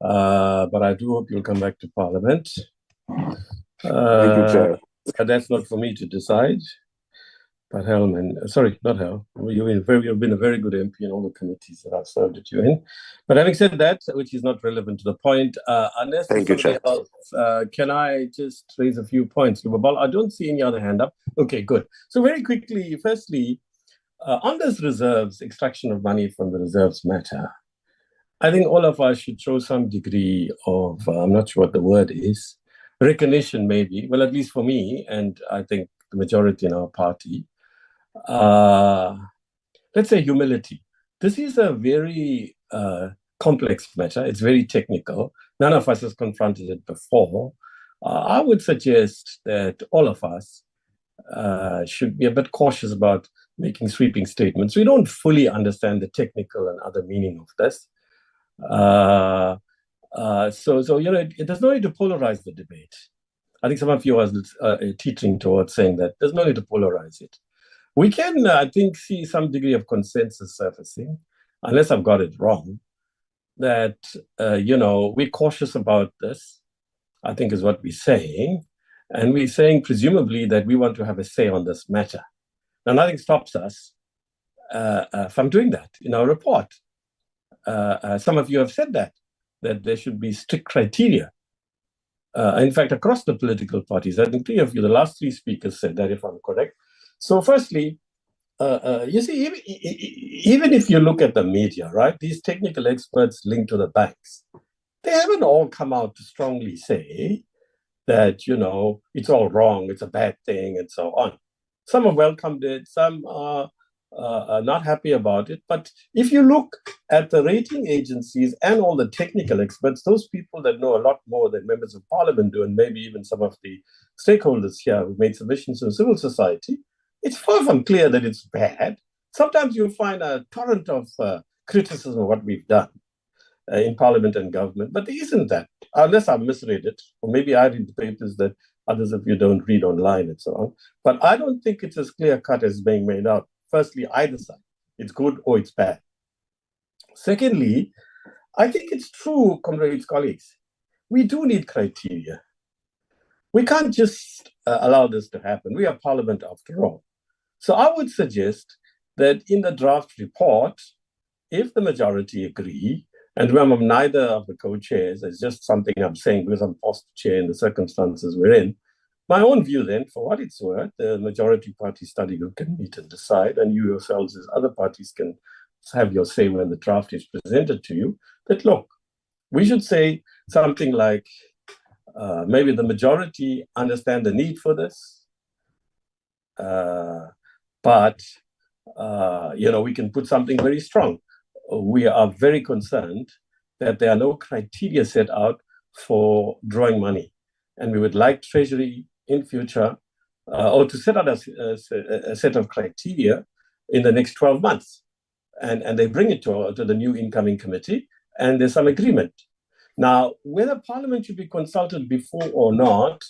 but I do hope you'll come back to Parliament. Thank you, Chair. That's not for me to decide. But sorry, not Hel. You've been a very good MP in all the committees that I've served at you in. But having said that, which is not relevant to the point, unless Thank you, Chair. else, can I just raise a few points? I don't see any other hand up. Okay, good. So very quickly, firstly, on this reserves, extraction of money from the reserves matter, I think all of us should show some degree of, I'm not sure what the word is, recognition maybe, well, at least for me, and I think the majority in our party, let's say humility. This is a very complex matter. It's very technical. None of us has confronted it before. I would suggest that all of us should be a bit cautious about making sweeping statements. We don't fully understand the technical and other meaning of this. So it does not need to polarize the debate. I think some of you are teetering towards saying that there's no need to polarize it. We can, I think, see some degree of consensus surfacing, unless I've got it wrong, that, we're cautious about this, I think is what we're saying. And we're saying, presumably, that we want to have a say on this matter. Now, nothing stops us from doing that in our report. Some of you have said that there should be strict criteria. In fact, across the political parties, I think 3 of you, the last 3 speakers said that, if I'm correct. So firstly, you see, even if you look at the media, right, these technical experts linked to the banks, they haven't all come out to strongly say that, it's all wrong, it's a bad thing, and so on. Some have welcomed it, some are not happy about it. But if you look at the rating agencies and all the technical experts, those people that know a lot more than members of parliament do, and maybe even some of the stakeholders here who made submissions to civil society, it's far from clear that it's bad. Sometimes you'll find a torrent of criticism of what we've done in parliament and government, but there isn't that, unless I've misread it, or maybe I read the papers that others of you don't read online and so on. But I don't think it's as clear-cut as being made out. Firstly, either side, it's good or it's bad. Secondly, I think it's true, comrades, colleagues, we do need criteria. We can't just allow this to happen. We are parliament after all. So I would suggest that in the draft report, if the majority agree, and remember, neither of the co-chairs, it's just something I'm saying because I'm forced to chair in the circumstances we're in. My own view then, for what it's worth, the majority party study group can meet and decide, and you yourselves as other parties can have your say when the draft is presented to you, that look, we should say something like, maybe the majority understand the need for this, but we can put something very strong. We are very concerned that there are no criteria set out for drawing money. And we would like Treasury in future, or to set out a set of criteria in the next 12 months. And they bring it to the new incoming committee, and there's some agreement. Now, whether Parliament should be consulted before or not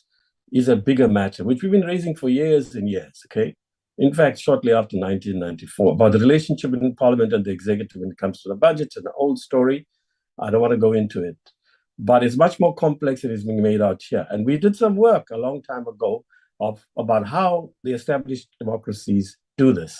is a bigger matter, which we've been raising for years and years, okay? In fact, shortly after 1994, about the relationship between Parliament and the executive when it comes to the budget, an old story. I don't want to go into it. but it's much more complex than is being made out here. And we did some work a long time ago about how the established democracies do this.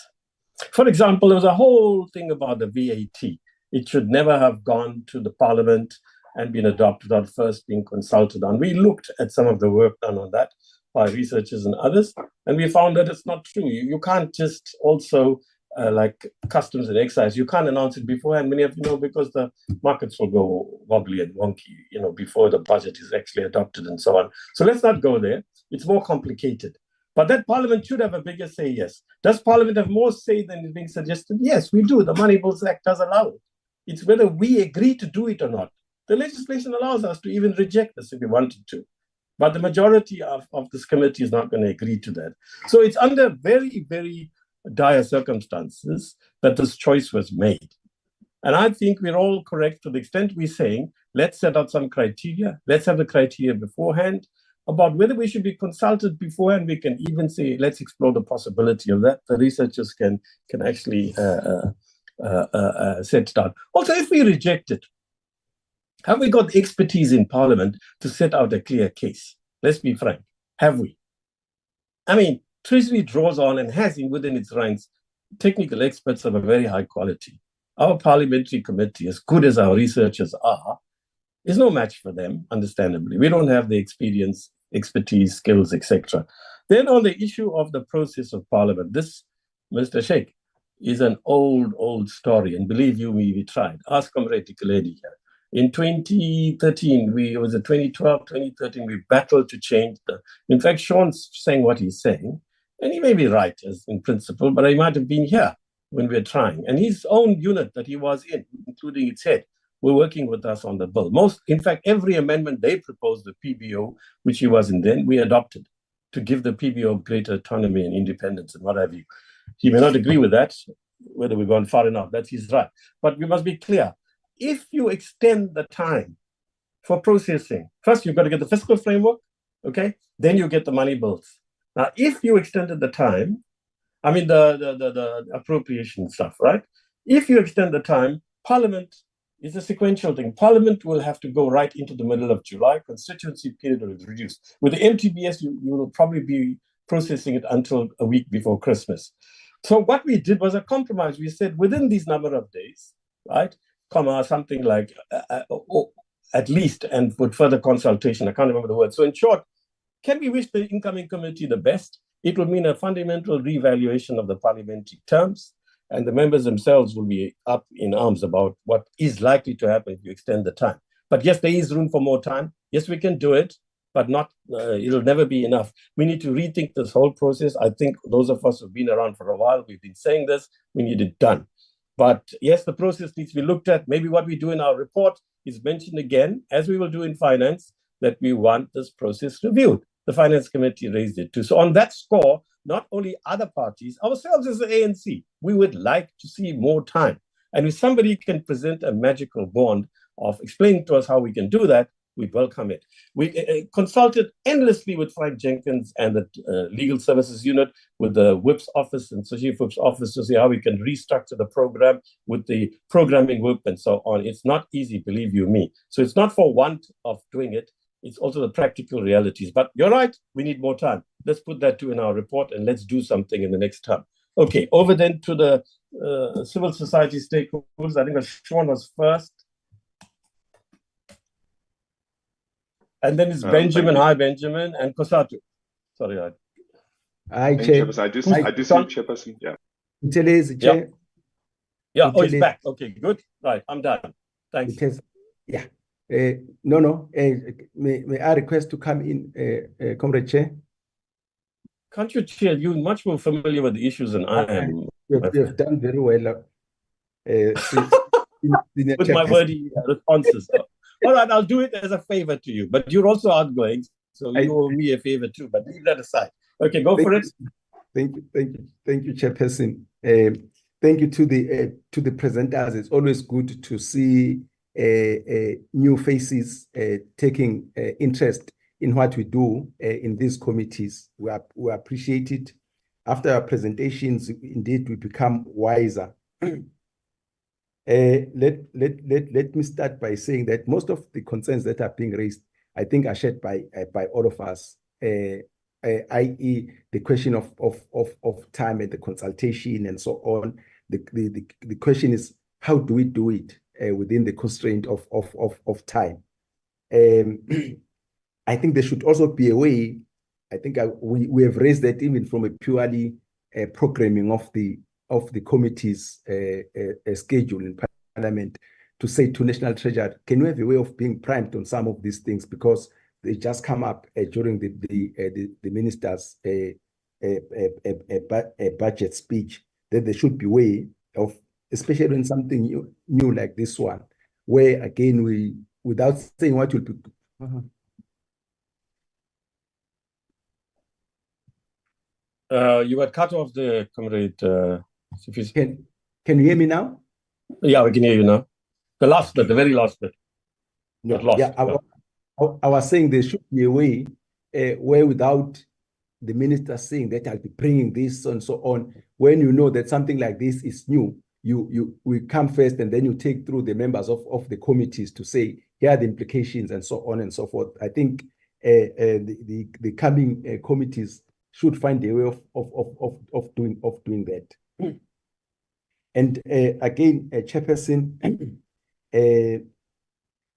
For example, there was a whole thing about the VAT. It should never have gone to the parliament and been adopted without first being consulted on. We looked at some of the work done on that by researchers and others, and we found that it's not true. You can't just also, like customs and excise, you can't announce it beforehand, many of you know, because the markets will go wobbly and wonky, you know, before the budget is actually adopted and so on. So let's not go there. It's more complicated. But that Parliament should have a bigger say, yes. Does Parliament have more say than is being suggested? Yes, we do. The Money Bills Act does allow it. It's whether we agree to do it or not. The legislation allows us to even reject this if we wanted to. But the majority of this committee is not going to agree to that. So it's under very, very dire circumstances that this choice was made. And I think we're all correct to the extent we're saying, let's set out some criteria. Let's have the criteria beforehand. About whether we should be consulted beforehand, we can even say, let's explore the possibility of that. The researchers can actually set it out. Also, if we reject it, have we got the expertise in Parliament to set out a clear case? Let's be frank. Have we? I mean, Treasury draws on and has within its ranks technical experts of a very high quality. Our parliamentary committee, as good as our researchers are, is no match for them, understandably. We don't have the experience, expertise, skills, etc. Then on the issue of the process of Parliament, this, Mr. Sheikh, is an old story. And believe you me, we tried. Ask Comrade Dikeledi here. In 2013, it was 2012, 2013, we battled to change in fact, Sean's saying what he's saying, and he may be right as in principle, but he might have been here when we were trying. And his own unit that he was in, including its head, were working with us on the bill. In fact, every amendment they proposed, the PBO, which he was in then, we adopted to give the PBO greater autonomy and independence and what have you. He may not agree with that, whether we've gone far enough, that's his right. But we must be clear. If you extend the time for processing, first you've got to get the fiscal framework, okay? Then you get the money bills. Now, if you extended the time, I mean the appropriation stuff, right? If you extend the time, Parliament is a sequential thing. Parliament will have to go right into the middle of July. Constituency period will be reduced. With the MTBS, you will probably be processing it until a week before Christmas. So what we did was a compromise. We said within these number of days, right? Something like at least, and with further consultation, I can't remember the word. So in short, can we wish the incoming committee the best? It will mean a fundamental reevaluation of the parliamentary terms, and the members themselves will be up in arms about what is likely to happen if you extend the time. But yes, there is room for more time. Yes, we can do it, but not. It'll never be enough. We need to rethink this whole process. I think those of us who've been around for a while, we've been saying this, we need it done. But yes, the process needs to be looked at. Maybe what we do in our report is mentioned again, as we will do in finance, that we want this process reviewed. The Finance Committee raised it too. So on that score, not only other parties, ourselves as the ANC, we would like to see more time. And if somebody can present a magical bond of explaining to us how we can do that, we welcome it. We consulted endlessly with Frank Jenkins and the Legal Services Unit, with the Whip's office and Chief Whip's office to see how we can restructure the program with the programming whip and so on. It's not easy, believe you me. So it's not for want of doing it. It's also the practical realities. But you're right, we need more time. Let's put that too in our report and let's do something in the next term. Okay, over then to the civil society stakeholders. I think Sean was first. And then it's Benjamin. Hi, Benjamin, and Kosatu. Sorry, Hi, Chair. I do see Chairperson. Yeah. Chair. Yeah. Oh, he's back. Okay, good. Right, I'm done. Thanks. Yeah. May I request to come in, Comrade Chair? Can't you, Chair? You're much more familiar with the issues than I am. You have done very well. With my wordy responses. All right, I'll do it as a favor to you. But you're also outgoing, so you owe me a favor too. But leave that aside. Okay, go for it. Thank you, Chairperson. Thank you to the presenters. It's always good to see new faces taking interest in what we do in these committees. We appreciate it. After our presentations, indeed, we become wiser. Let me start by saying that most of the concerns that are being raised, I think, are shared by all of us, i.e. the question of time and the consultation and so on. The question is, how do we do it within the constraint of time? I think there should also be a way. I think we have raised that even from a purely programming of the committee's schedule in Parliament, to say to National Treasury, can we have a way of being primed on some of these things, because they just come up during the minister's budget speech, that there should be a way of, especially when something new like this one, where again we, without saying what will be. You were cut off the comrade. Can you hear me now? Yeah, we can hear you now. The last bit, the very last bit. No, yeah, I was saying there should be a way where, without the minister saying that I'll be bringing this and so on, when you know that something like this is new, we come first, and then you take through the members of the committees to say, here are the implications and so on and so forth. I think the coming committees should find a way of doing that. And again, Chairperson,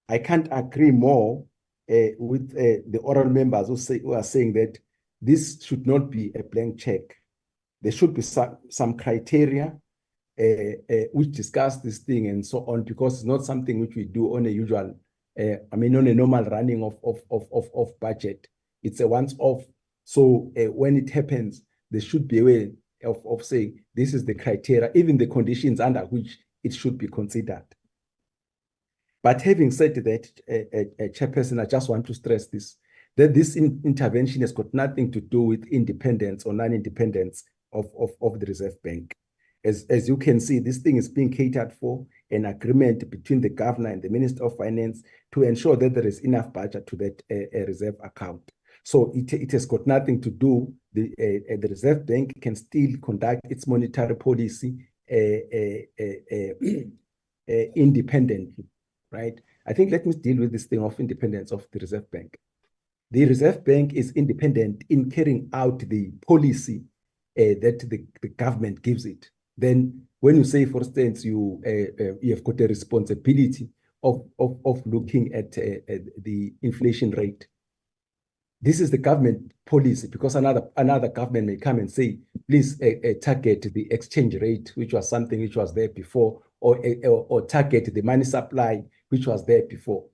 I can't agree more with the oral members who are saying that this should not be a blank check. There should be some criteria which discuss this thing and so on, because it's not something which we do on a usual, on a normal running of budget. It's a once-off. So when it happens, there should be a way of saying this is the criteria, even the conditions under which it should be considered. But having said that, Chairperson, I just want to stress this, that this intervention has got nothing to do with independence or non-independence of the Reserve Bank. As you can see, this thing is being catered for, an agreement between the governor and the Minister of Finance to ensure that there is enough budget to that reserve account. So it has got nothing to do. The Reserve Bank can still conduct its monetary policy independently, right? I think let me deal with this thing of independence of the Reserve Bank. The Reserve Bank is independent in carrying out the policy that the government gives it. Then when you say, for instance, you have got a responsibility of looking at the inflation rate, this is the government policy, because another government may come and say, please target the exchange rate, which was something which was there before, or target the money supply, which was there before.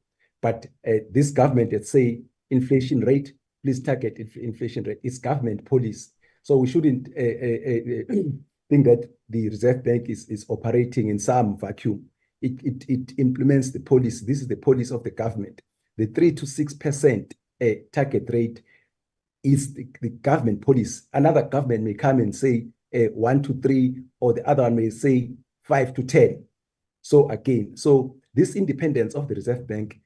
But this government that say inflation rate, please target inflation rate. It's government policy. So we shouldn't think that the Reserve Bank is operating in some vacuum. It implements the policy. This is the policy of the government. The 3 to 6% target rate is the government policy. Another government may come and say 1 to 3, or the other one may say 5 to 10. So again, this independence of the Reserve Bank,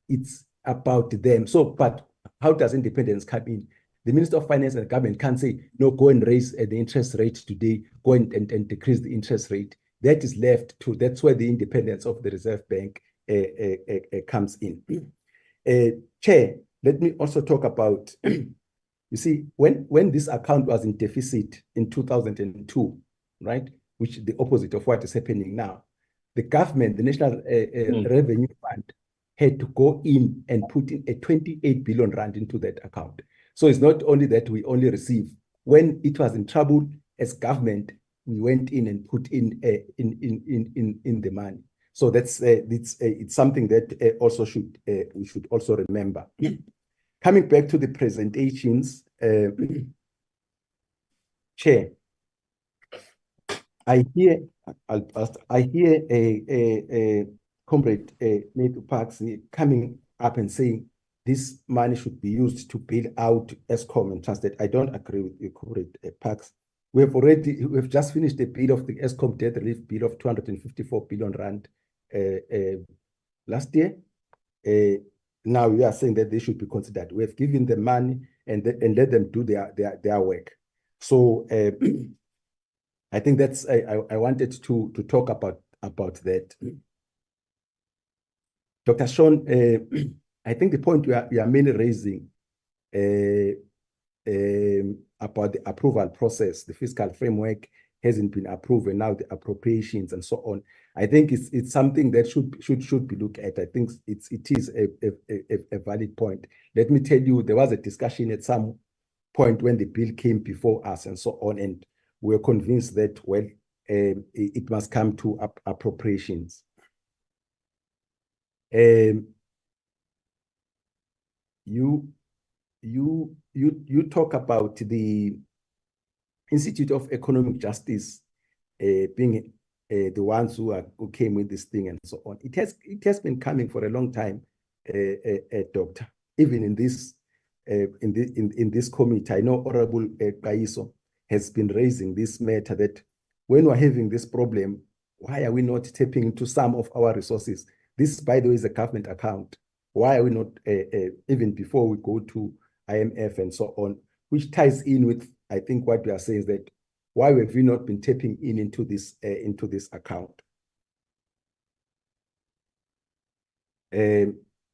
it's about them. So, but how does independence come in? The Minister of Finance and the government can't say, no, go and raise the interest rate today, go and decrease the interest rate. That is left to, that's where the independence of the Reserve Bank comes in. Chair, let me also talk about, you see, when this account was in deficit in 2002, right, which is the opposite of what is happening now, the government, the National Revenue Fund, had to go in and put in a 28 billion rand into that account. So it's not only that we only receive. When it was in trouble as government, we went in and put in the money. So that's it's something that also we should also remember. Coming back to the presentations, Chair, I hear a comrade Nathan Parks coming up and saying this money should be used to build out Eskom and Transnet. I don't agree with you, comrade Parks. We've just finished the bill of the Eskom debt relief bill of 254 billion rand last year. Now we are saying that they should be considered. We have given them money and let them do their work. So I think that's I wanted to talk about that. Dr. Sean, I think the point you are mainly raising about the approval process, the fiscal framework hasn't been approved, and now the appropriations and so on. I think it's something that should be looked at. I think it is a valid point. Let me tell you, there was a discussion at some point when the bill came before us and so on, and we were convinced that, well, it must come to appropriations. You talk about the Institute of Economic Justice being the ones who came with this thing and so on. It has been coming for a long time, Doctor. Even in this committee, I know Honorable Kaiso has been raising this matter that when we're having this problem, why are we not tapping into some of our resources? This, by the way, is a government account. Why are we not, even before we go to IMF and so on, which ties in with, I think, what we are saying is that why have we not been tapping into this account?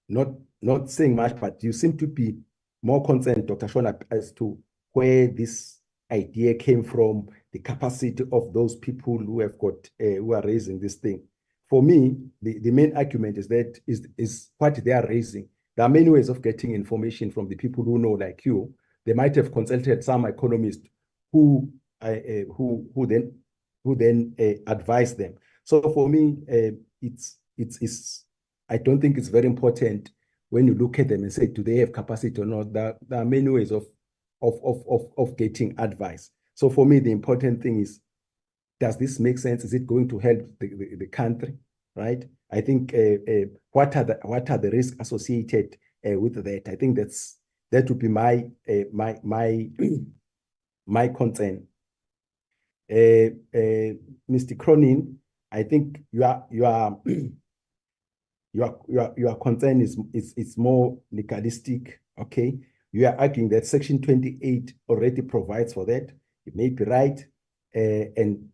Not saying much, but you seem to be more concerned, Dr. Shona, as to where this idea came from, the capacity of those people who have got who are raising this thing. For me, the main argument is that is what they are raising. There are many ways of getting information from the people who know, like you. They might have consulted some economists who then advise them. So for me, I don't think it's very important when you look at them and say, do they have capacity or not? There are many ways of getting advice. So for me, the important thing is, does this make sense? Is it going to help the country, right? I think what are the risks associated with that? I think that would be my my concern. Mr. Cronin, I think your concern is more legalistic. Okay, you are arguing that Section 28 already provides for that. It may be right, and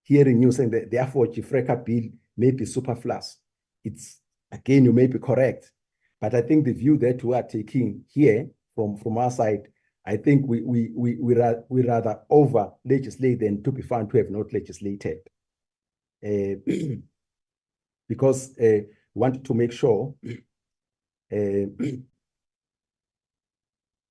hearing you saying that therefore Chifreka bill may be superfluous. It's, again, you may be correct, but I think the view that we are taking here from our side, I think we rather over legislate than to be found to have not legislated, because we want to make sure we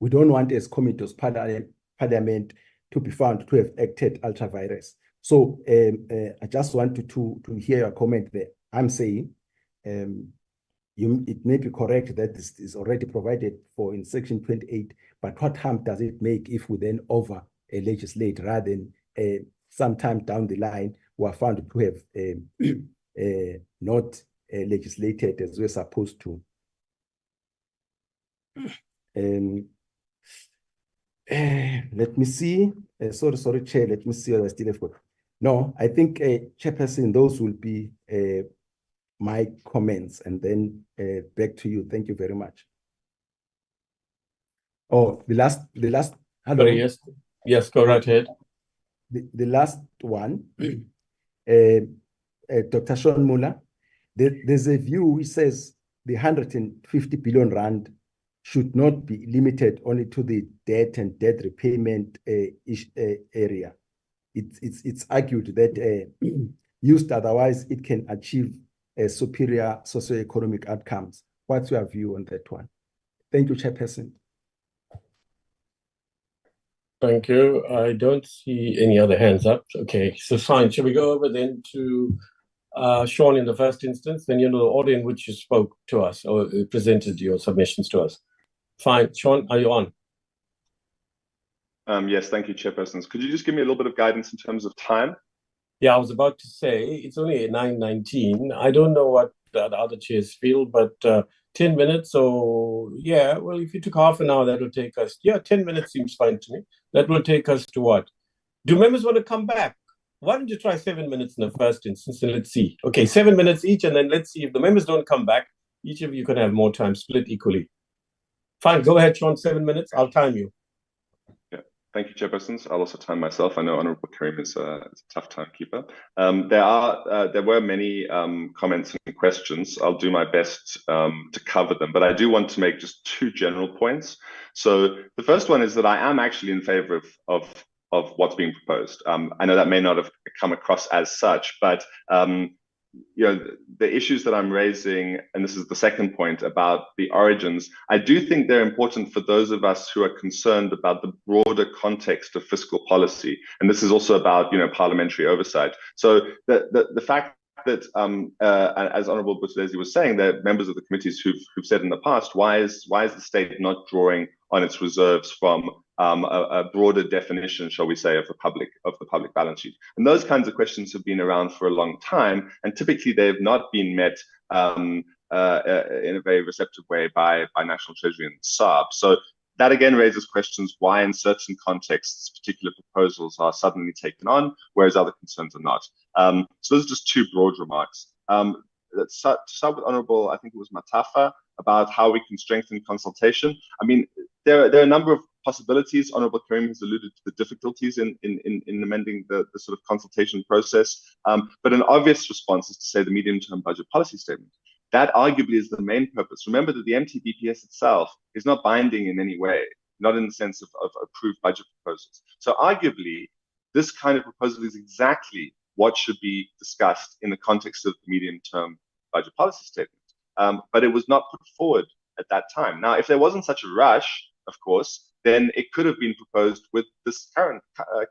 don't want, as committees parliament to be found to have acted ultra vires. So I just wanted to hear your comment there. I'm saying it may be correct that this is already provided for in Section 28, but what harm does it make if we then over legislate rather than sometime down the line we are found to have not legislated as we're supposed to? Let me see. Sorry, Chair. Let me see what I still have got. No, I think, Chairperson, those will be my comments, and then back to you. Thank you very much. Oh, the last. Hello. Sorry, yes, go right ahead. The last one, Dr. Sean Muller. There's a view which says the 150 billion rand should not be limited only to the debt and debt repayment area. It's argued that used otherwise, it can achieve superior socioeconomic outcomes. What's your view on that one? Thank you, Chairperson. Thank you. I don't see any other hands up. Okay, so fine. Shall we go over then to Sean in the first instance? Then, the order in which you spoke to us or presented your submissions to us. Fine. Sean, are you on? Yes, thank you, Chairpersons. Could you just give me a little bit of guidance in terms of time? Yeah, I was about to say, it's only 9:19. I don't know what the other chairs feel, but 10 minutes, so yeah, well, if you took half an hour, that will take us, 10 minutes seems fine to me. That will take us to what? Do members want to come back? Why don't you try 7 minutes in the first instance, and let's see. Okay, 7 minutes each, and then let's see if the members don't come back, each of you can have more time, split equally. Fine, go ahead, Sean, 7 minutes, I'll time you. Yeah. Thank you, Chairpersons. I'll also time myself. I know Honourable Karim is a tough timekeeper. There were many comments and questions. I'll do my best to cover them, but I do want to make just two general points. So the first one is that I am actually in favour of what's being proposed. I know that may not have come across as such, but the issues that I'm raising, and this is the second point about the origins, I do think they're important for those of us who are concerned about the broader context of fiscal policy. And this is also about, parliamentary oversight. So the fact that, as Honourable Buthelezi was saying, there are members of the committees who've said in the past, why is the state not drawing on its reserves from a broader definition, shall we say, of the public balance sheet? And those kinds of questions have been around for a long time, and typically they have not been met in a very receptive way by National Treasury and SARB. So that again raises questions why in certain contexts particular proposals are suddenly taken on, whereas other concerns are not. So those are just two broad remarks. Let's start with Honourable, I think it was Matafa, about how we can strengthen consultation. I mean, there are a number of possibilities. Honourable Karim has alluded to the difficulties in amending the sort of consultation process. But an obvious response is to say the medium-term budget policy statement. That arguably is the main purpose. Remember that the MTBPS itself is not binding in any way, not in the sense of approved budget proposals. So arguably, this kind of proposal is exactly what should be discussed in the context of the medium-term budget policy statement. But it was not put forward at that time. Now, if there wasn't such a rush, of course, then it could have been proposed with this current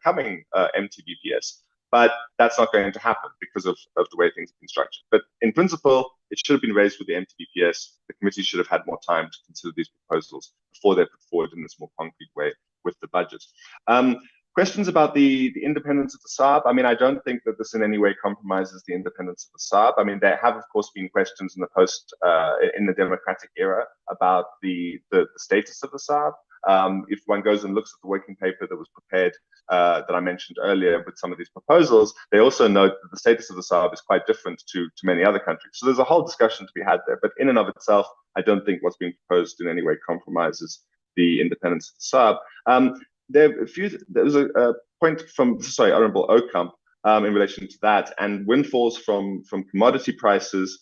coming MTBPS. But that's not going to happen because of the way things have been structured. But in principle, it should have been raised with the MTBPS. The committee should have had more time to consider these proposals before they're put forward in this more concrete way with the budget. Questions about the independence of the SARB. I mean, I don't think that this in any way compromises the independence of the SARB. I mean, there have, of course, been questions in the democratic era about the status of the SARB. If one goes and looks at the working paper that was prepared that I mentioned earlier with some of these proposals, they also note that the status of the SARB is quite different to many other countries. So there's a whole discussion to be had there. But in and of itself, I don't think what's being proposed in any way compromises the independence of the SARB. There was a point from, Honourable Okamp in relation to that, and windfalls from commodity prices.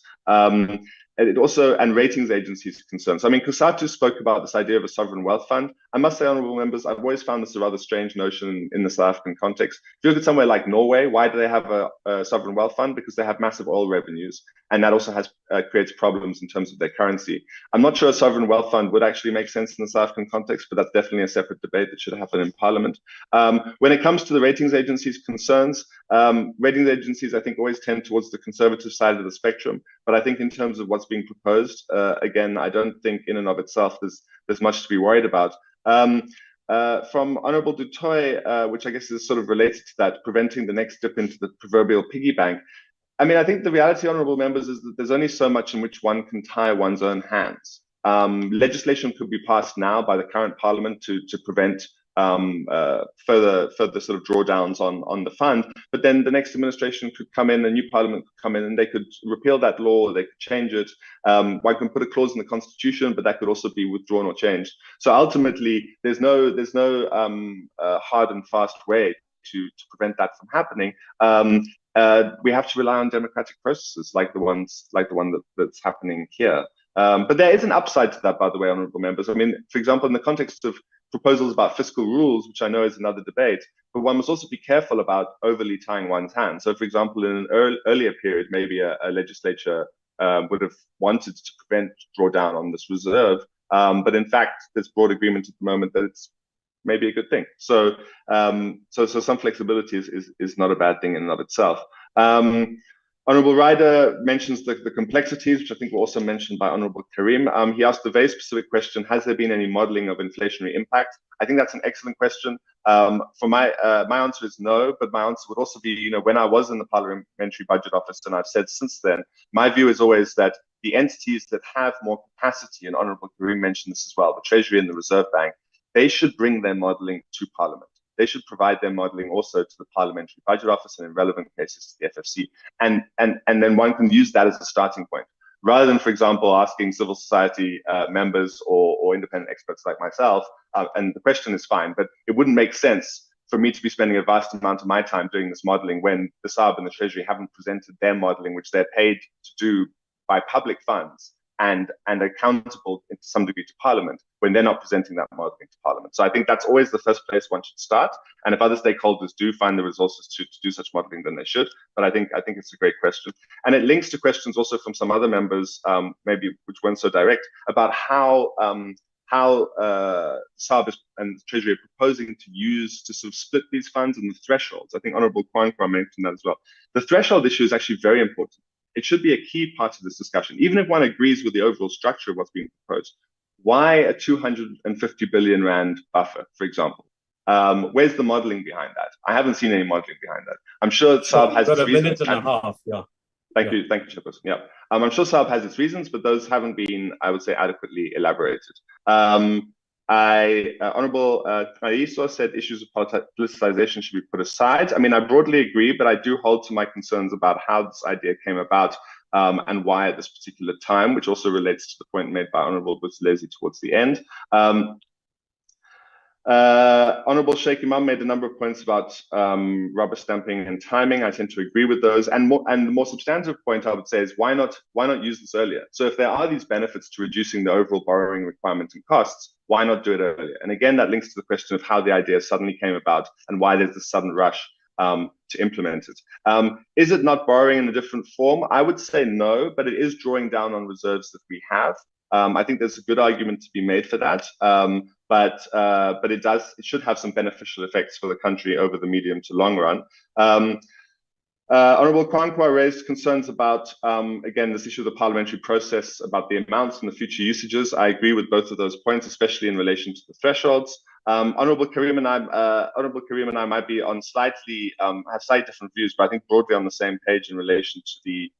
And it also, and ratings agencies concerned. So, I mean, Kusatu spoke about this idea of a sovereign wealth fund. I must say, honourable members, I've always found this a rather strange notion in the South African context. If you look at somewhere like Norway, why do they have a sovereign wealth fund? Because they have massive oil revenues, and that also creates problems in terms of their currency. I'm not sure a sovereign wealth fund would actually make sense in the South African context, but that's definitely a separate debate that should happen in Parliament. When it comes to the ratings agencies' concerns, ratings agencies, I think, always tend towards the conservative side of the spectrum. But I think in terms of what's being proposed, again, I don't think in and of itself there's much to be worried about. From Honourable Dutoy, which I guess is sort of related to that, preventing the next dip into the proverbial piggy bank. I mean, I think the reality, honourable members, is that there's only so much in which one can tie one's own hands. Legislation could be passed now by the current Parliament to prevent further sort of drawdowns on the fund, but then the next administration could come in, a new Parliament could come in, and they could repeal that law, they could change it. One can put a clause in the Constitution, but that could also be withdrawn or changed. So ultimately, there's no hard and fast way to prevent that from happening. We have to rely on democratic processes like the one that's happening here. But there is an upside to that, by the way, honourable members. I mean, for example, in the context of proposals about fiscal rules, which I know is another debate, but one must also be careful about overly tying one's hands. So, for example, in an earlier period, maybe a legislature would have wanted to prevent drawdown on this reserve, but in fact, there's broad agreement at the moment that it's maybe a good thing. So, so some flexibility is not a bad thing in and of itself. Honourable Ryder mentions the complexities, which I think were also mentioned by Honourable Karim. He asked a very specific question: has there been any modelling of inflationary impact? I think that's an excellent question. For my answer is no, but my answer would also be, when I was in the Parliamentary Budget Office, and I've said since then, my view is always that the entities that have more capacity, and Honourable Karim mentioned this as well, the Treasury and the Reserve Bank, they should bring their modelling to Parliament. They should provide their modelling also to the Parliamentary Budget Office and in relevant cases to the FFC. And then one can use that as a starting point. rather than, for example, asking civil society members or independent experts like myself. And the question is fine, but it wouldn't make sense for me to be spending a vast amount of my time doing this modeling when the SARB and the Treasury haven't presented their modeling, which they're paid to do by public funds and accountable to some degree to Parliament, when they're not presenting that modeling to Parliament. So I think that's always the first place one should start. And if other stakeholders do find the resources to do such modeling, then they should. But I think it's a great question. And it links to questions also from some other members, maybe which weren't so direct, about how SARB and Treasury are proposing to sort of split these funds and the thresholds. I think Honourable Kwankwa mentioned that as well. The threshold issue is actually very important. It should be a key part of this discussion. Even if one agrees with the overall structure of what's being proposed, why a 250 billion rand buffer, for example? Where's the modeling behind that? I haven't seen any modeling behind that. I'm sure SARB has its reasons. Got a minute and a half, yeah. Thank you, Chairperson. Yeah, I'm sure SARB has its reasons, but those haven't been, I would say, adequately elaborated. Honourable Kaiso said issues of politicization should be put aside. I mean, I broadly agree, but I do hold to my concerns about how this idea came about and why at this particular time, which also relates to the point made by Honourable Buthelezi towards the end. Honourable Sheikh Imam made a number of points about rubber stamping and timing. I tend to agree with those. And the more substantive point I would say is why not use this earlier? So if there are these benefits to reducing the overall borrowing requirements and costs, why not do it earlier? And again, that links to the question of how the idea suddenly came about and why there's this sudden rush to implement it. Is it not borrowing in a different form? I would say no, but it is drawing down on reserves that we have. I think there's a good argument to be made for that, but it should have some beneficial effects for the country over the medium to long run. Honourable Kwankwa raised concerns about, again, this issue of the parliamentary process, about the amounts and the future usages. I agree with both of those points, especially in relation to the thresholds. Honourable Karim and I might be on have slightly different views, but I think broadly on the same page in relation to the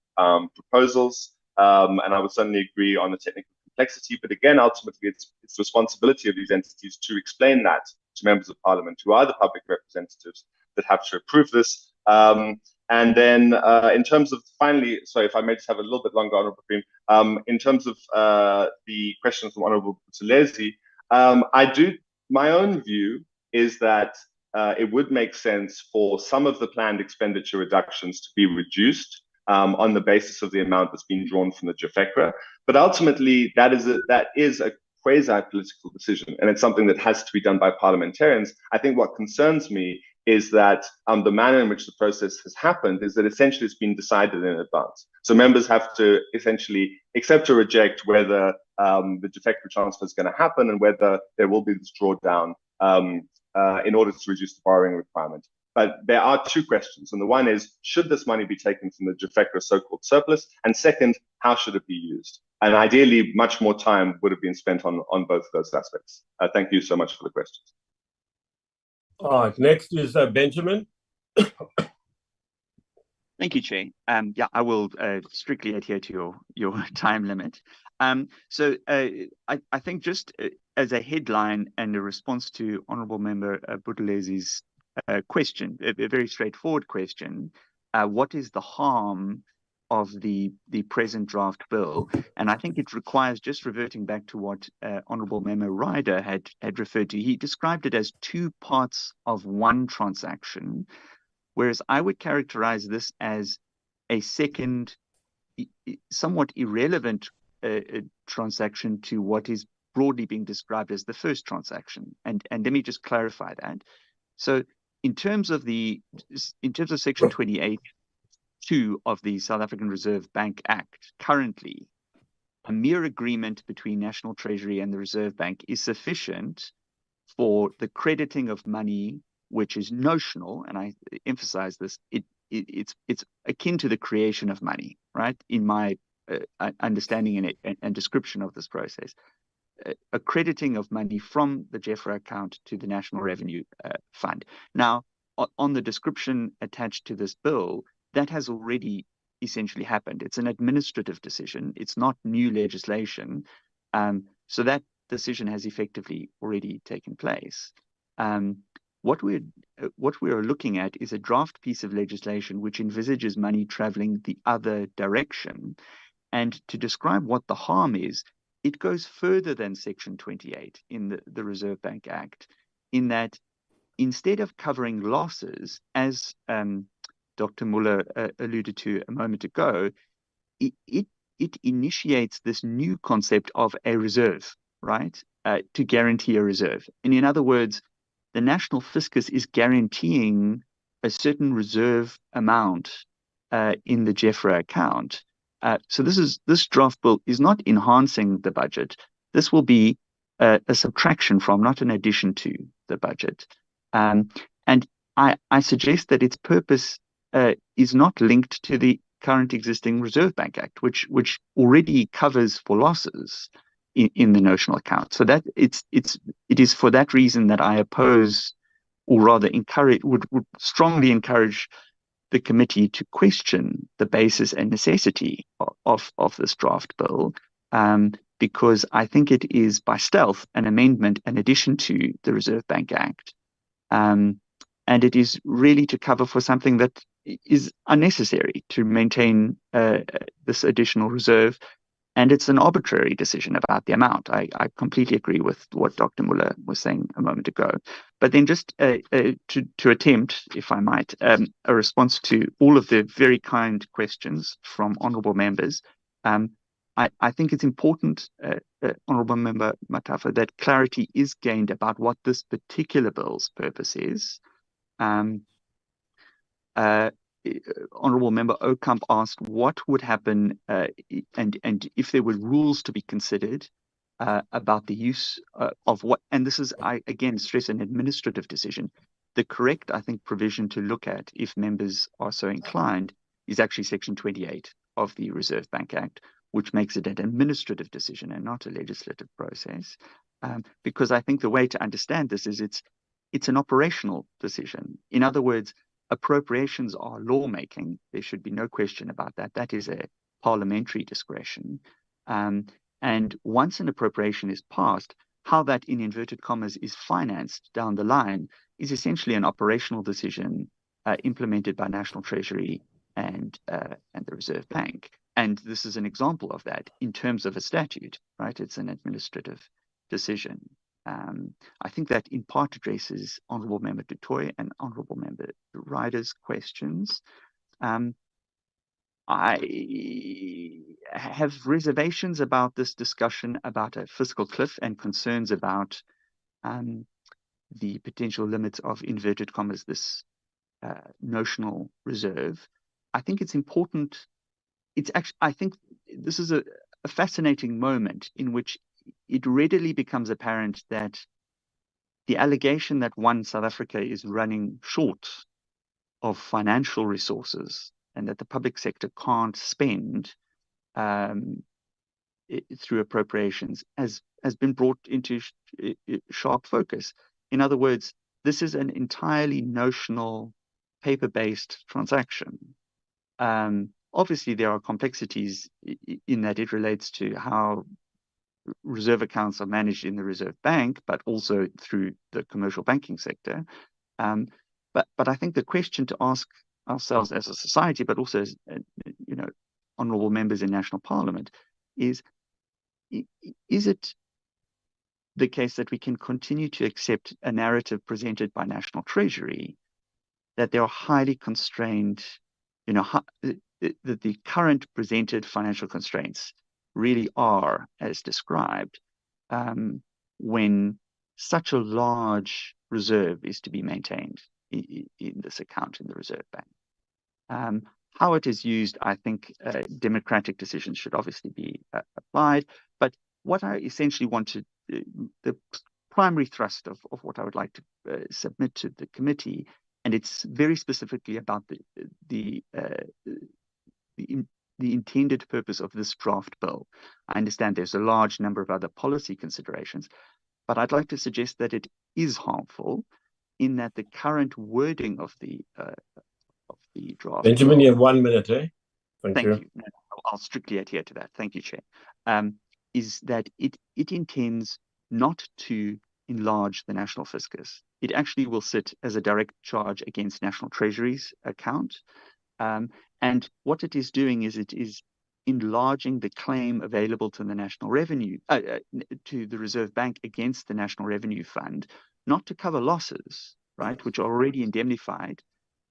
proposals. And I would certainly agree on the technical complexity, but again, ultimately, it's the responsibility of these entities to explain that to members of Parliament, who are the public representatives that have to approve this. And then in terms of, finally, sorry, if I may just have a little bit longer, Honourable Karim, in terms of the questions from Honourable Buthelezi, my own view is that it would make sense for some of the planned expenditure reductions to be reduced on the basis of the amount that's been drawn from the JFECRA. But ultimately, that is a quasi-political decision, and it's something that has to be done by parliamentarians. I think what concerns me is that the manner in which the process has happened is that essentially it's been decided in advance. So members have to essentially accept or reject whether the JFECRA transfer is going to happen and whether there will be this drawdown in order to reduce the borrowing requirement. But there are two questions. And the one is, should this money be taken from the JFECRA so-called surplus? And second, how should it be used? And ideally, much more time would have been spent on both of those aspects. Thank you so much for the questions. All right, next is Benjamin. Thank you, Chair. Yeah, I will strictly adhere to your time limit. So I think just as a headline and a response to Honourable Member Butelezi's question, a very straightforward question, what is the harm of the present draft bill? And I think it requires just reverting back to what Honourable Member Ryder had referred to. He described it as two parts of one transaction, whereas I would characterize this as a second, somewhat irrelevant transaction to what is broadly being described as the first transaction. And let me just clarify that. So in terms of Section 28(2) of the South African Reserve Bank Act, currently, a mere agreement between National Treasury and the Reserve Bank is sufficient for the crediting of money which is notional, and I emphasize this, it's akin to the creation of money, right? In my understanding and description of this process, a crediting of money from the JFRA account to the National Revenue Fund. Now, on the description attached to this bill, that has already essentially happened. It's an administrative decision. It's not new legislation. So that decision has effectively already taken place. What we are looking at is a draft piece of legislation which envisages money traveling the other direction. And to describe what the harm is, it goes further than Section 28 in the Reserve Bank Act, in that instead of covering losses, as Dr. Muller alluded to a moment ago, it initiates this new concept of a reserve, right, to guarantee a reserve. And in other words, the national fiscus is guaranteeing a certain reserve amount in the JEFRA account. So this draft bill is not enhancing the budget. This will be a subtraction from, not an addition to, the budget. And I suggest that its purpose is not linked to the current existing Reserve Bank Act, which already covers for losses in the notional account. So that it is for that reason that I oppose, or rather would strongly encourage the committee to question the basis and necessity of this draft bill, because I think it is by stealth an amendment, an addition to the Reserve Bank Act. And it is really to cover for something that is unnecessary to maintain this additional reserve. And it's an arbitrary decision about the amount. I completely agree with what Dr. Muller was saying a moment ago. But then just to attempt, if I might, a response to all of the very kind questions from honourable members, I think it's important, Honourable Member Matafa, that clarity is gained about what this particular bill's purpose is. Honourable Member Okamp asked what would happen and if there were rules to be considered about the use of what, and this is, I again stress, an administrative decision. The correct, I think, provision to look at, if members are so inclined, is actually Section 28 of the Reserve Bank Act, which makes it an administrative decision and not a legislative process. Because I think the way to understand this is it's an operational decision. In other words, appropriations are lawmaking. There should be no question about that. That is a parliamentary discretion. And once an appropriation is passed, how that, in inverted commas, is financed down the line is essentially an operational decision implemented by National Treasury and the Reserve Bank. And this is an example of that in terms of a statute, right? It's an administrative decision. I think that in part addresses Honourable Member du Toit and Honourable Member Ryder's questions. I have reservations about this discussion about a fiscal cliff and concerns about the potential limits of, inverted commas, this notional reserve. I think it's important. I think this is a fascinating moment in which it readily becomes apparent that the allegation that South Africa is running short of financial resources and that the public sector can't spend through appropriations has been brought into sharp focus. In other words, this is an entirely notional, paper-based transaction. Obviously, there are complexities in that it relates to how reserve accounts are managed in the Reserve Bank, but also through the commercial banking sector. But I think the question to ask ourselves as a society, but also as honourable members in National Parliament, is it the case that we can continue to accept a narrative presented by National Treasury that there are highly constrained, that the current presented financial constraints really are as described, when such a large reserve is to be maintained in this account in the Reserve Bank. How it is used, I think democratic decisions should obviously be applied. But what I essentially want to, the primary thrust of what I would like to submit to the committee, and it's very specifically about the intended purpose of this draft bill. I understand there's a large number of other policy considerations, but I'd like to suggest that it is harmful in that the current wording of the draft. Benjamin, you have 1 minute, eh? Thank you. No, I'll strictly adhere to that. Thank you, Chair. Is that it intends not to enlarge the national fiscus. It actually will sit as a direct charge against National Treasury's account. And what it is doing is it is enlarging the claim available to the National Revenue, to the Reserve Bank against the National Revenue Fund, not to cover losses, right, which are already indemnified,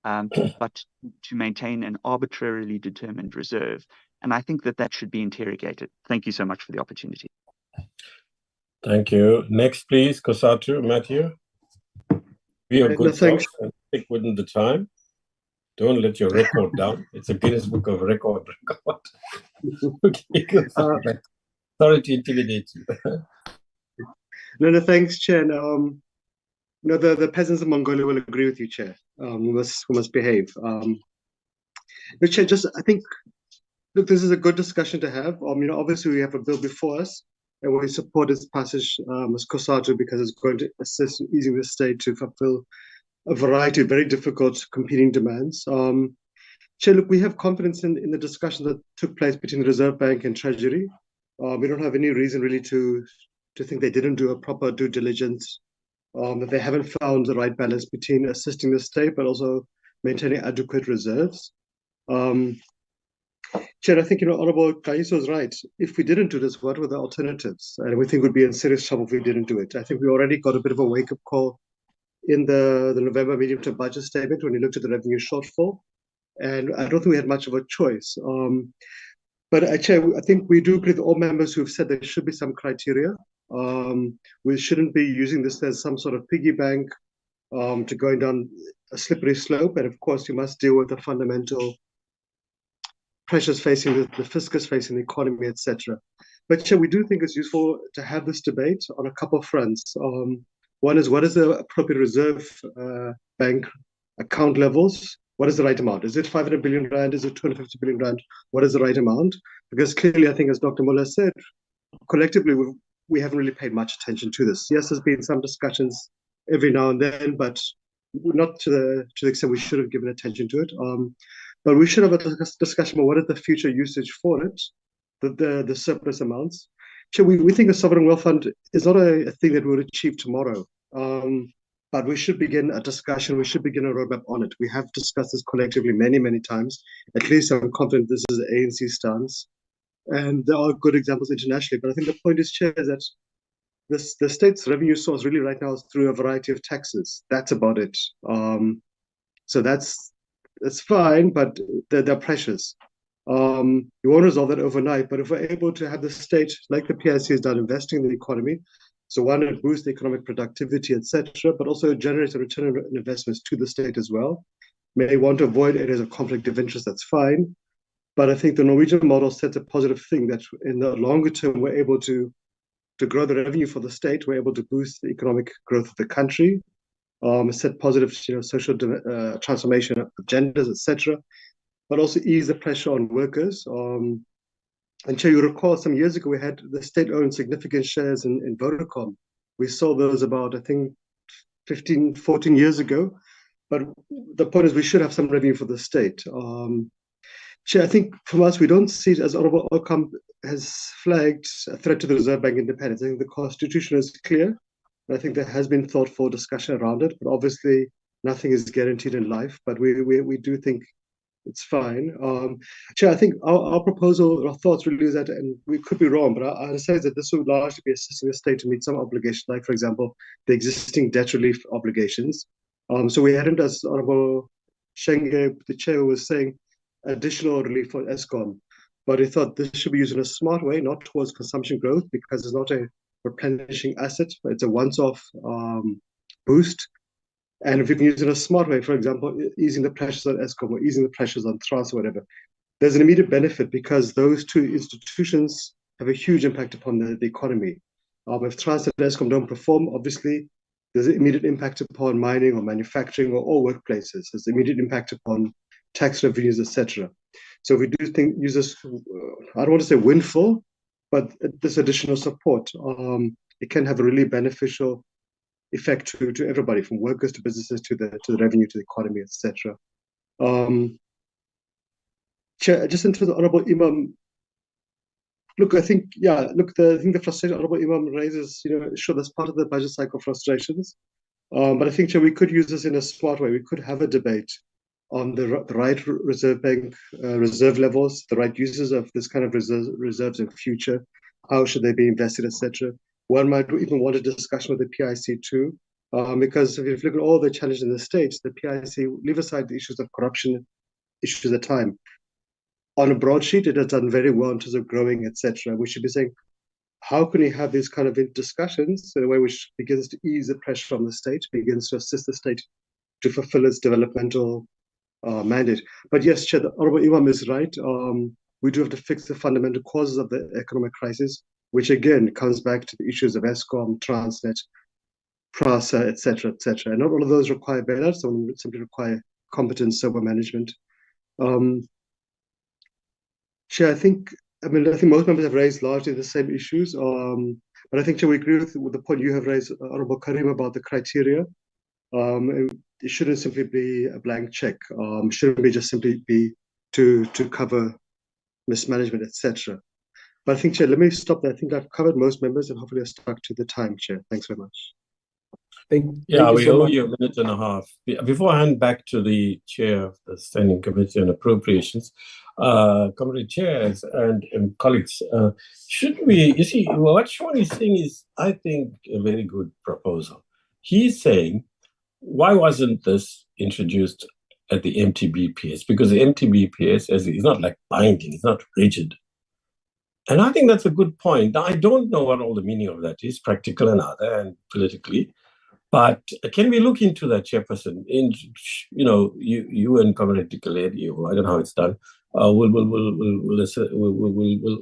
but to maintain an arbitrarily determined reserve. And I think that that should be interrogated. Thank you so much for the opportunity. Thank you. Next, please, Kosatu, Matthew. Be a good self and stick within the time. Don't let your record down. It's a Guinness Book of Record. Okay, sorry to intimidate you. No, thanks, Chair. The peasants of Mongolia will agree with you, Chair. We must behave. But Chair, I think, look, this is a good discussion to have. Obviously we have a bill before us, and we support its passage as Kosatu because it's going to assist in easing the state to fulfill a variety of very difficult competing demands. Chair, look, we have confidence in the discussion that took place between the Reserve Bank and Treasury. We don't have any reason really to think they didn't do a proper due diligence, that they haven't found the right balance between assisting the state but also maintaining adequate reserves. Chair, I think Honorable Kaiso is right. If we didn't do this, what were the alternatives? And we think we'd be in serious trouble if we didn't do it. I think we already got a bit of a wake-up call in the November medium-term budget statement when we looked at the revenue shortfall. And I don't think we had much of a choice. But Chair, I think we do agree with all members who've said there should be some criteria. We shouldn't be using this as some sort of piggy bank to going down a slippery slope. And of course, you must deal with the fundamental pressures facing the fiscus, facing the economy, etc. But Chair, we do think it's useful to have this debate on a couple of fronts. One is, what is the appropriate Reserve Bank account levels? What is the right amount? Is it 500 billion rand? Is it 250 billion rand? What is the right amount? Because clearly, I think, as Dr. Muller said, collectively, we haven't really paid much attention to this. Yes, there's been some discussions every now and then, but not to the extent we should have given attention to it. But we should have a discussion about what is the future usage for it, the surplus amounts. So we think a sovereign wealth fund is not a thing that we'll achieve tomorrow. But we should begin a discussion. We should begin a roadmap on it. We have discussed this collectively many, many times. At least I'm confident this is the ANC stance. And there are good examples internationally. But I think the point is, Chair, is that the state's revenue source really right now is through a variety of taxes. That's about it. So that's fine, but there are pressures. You won't resolve that overnight. But if we're able to have the state, like the PIC has done, investing in the economy, so one, it boosts economic productivity, etc., but also generates a return on investments to the state as well. May want to avoid areas of conflict of interest, that's fine. But I think the Norwegian model sets a positive thing that in the longer term, we're able to grow the revenue for the state, we're able to boost the economic growth of the country, set positive social transformation agendas, etc., but also ease the pressure on workers. And Chair, you recall some years ago, we had the state-owned significant shares in Vodacom. We sold those about, I think, 15, 14 years ago. But the point is we should have some revenue for the state. Chair, I think from us, we don't see it as Honorable Ockham has flagged a threat to the Reserve Bank independence. I think the Constitution is clear. And I think there has been thoughtful discussion around it. But obviously, nothing is guaranteed in life. But we do think it's fine. Chair, I think our proposal, our thoughts really is that, and we could be wrong, but I say that this would largely be assisting the state to meet some obligations, like, for example, the existing debt relief obligations. So we hadn't, as Honorable Shenge, the Chair, was saying, additional relief for Eskom. But we thought this should be used in a smart way, not towards consumption growth, because it's not a replenishing asset, but it's a once-off boost. And if you can use it in a smart way, for example, easing the pressures on Eskom or easing the pressures on Trans or whatever, there's an immediate benefit because those two institutions have a huge impact upon the economy. If Trans and Eskom don't perform, obviously, there's an immediate impact upon mining or manufacturing or all workplaces. There's an immediate impact upon tax revenues, etc. So we do think use this, I don't want to say windfall, but this additional support, it can have a really beneficial effect to everybody, from workers to businesses to the revenue to the economy, etc. Chair, just in terms of Honorable Imam, look, I think the frustration Honorable Imam raises, sure, that's part of the budget cycle frustrations. But I think, Chair, we could use this in a smart way. We could have a debate on the right reserve bank reserve levels, the right uses of this kind of reserves in future, how should they be invested, etc. One might even want a discussion with the PIC too, because if you look at all the challenges in the states, the PIC, leave aside the issues of corruption issues at the time. On a broadsheet, it has done very well in terms of growing, etc. We should be saying, how can we have these kind of discussions in a way which begins to ease the pressure on the state, begins to assist the state to fulfill its developmental mandate. But yes, Chair, the Honorable Imam is right. We do have to fix the fundamental causes of the economic crisis, which again comes back to the issues of Eskom, Transnet, PRASA, etc., etc. And not all of those require bailouts, some simply require competent, sober management. Chair, I think most members have raised largely the same issues. But I think, Chair, we agree with the point you have raised, Honorable Karim, about the criteria. It shouldn't simply be a blank check. Shouldn't be just simply be to cover mismanagement, etc. But I think, Chair, let me stop there. I think I've covered most members and hopefully I've stuck to the time, Chair. Thanks very much. We owe you a minute and a half. Before I hand back to the chair of the Standing Committee on Appropriations, Committee chairs and colleagues, should we, you see, what Sean is saying is, I think, a very good proposal. He's saying, why wasn't this introduced at the MTBPS? Because the MTBPS is not like binding, it's not rigid. And I think that's a good point. Now, I don't know what all the meaning of that is, practical and other, and politically. But can we look into that, Chairperson? You and Comrade Dikeledi, I don't know how it's done, will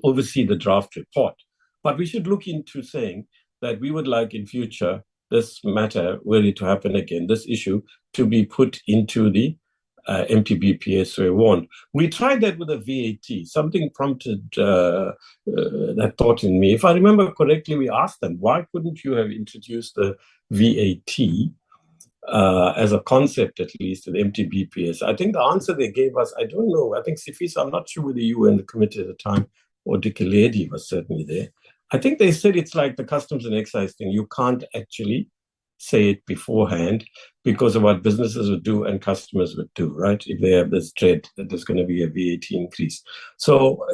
oversee the draft report. But we should look into saying that we would like in future this matter, were it to happen again, this issue to be put into the MTBPS one. We tried that with the VAT. Something prompted that thought in me. If I remember correctly, we asked them, why couldn't you have introduced the VAT as a concept, at least, in MTBPS? I think the answer they gave us, I don't know. I think Sifisa, I'm not sure whether you were in the committee at the time, or Dikeledi was certainly there. I think they said it's like the customs and excise thing. You can't actually say it beforehand because of what businesses would do and customers would do, right? If they have this dread that there's going to be a VAT increase. So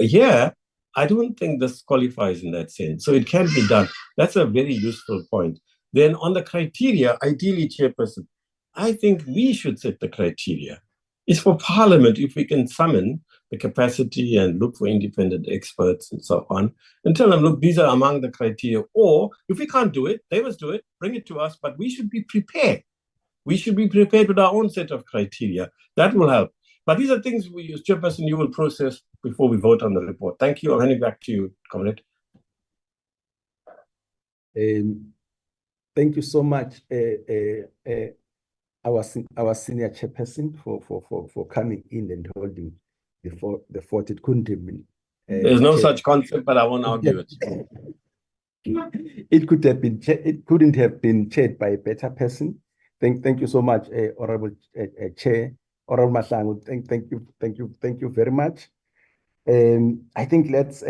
I don't think this qualifies in that sense. So it can be done. That's a very useful point. Then on the criteria, ideally, Chairperson, I think we should set the criteria. It's for Parliament, if we can summon the capacity and look for independent experts and so on, and tell them, look, these are among the criteria. Or if we can't do it, they must do it, bring it to us, but we should be prepared. We should be prepared with our own set of criteria. That will help. But these are things, Chairperson, you will process before we vote on the report. Thank you. I'm handing back to you, Comrade. Thank you so much, our senior chairperson, for coming in and holding the fort. It couldn't have been. There's no such concept, but I won't argue it. It couldn't have been chaired by a better person. Thank you so much, Honorable Chair, Honorable Mahlangu. Thank you very much. I think let's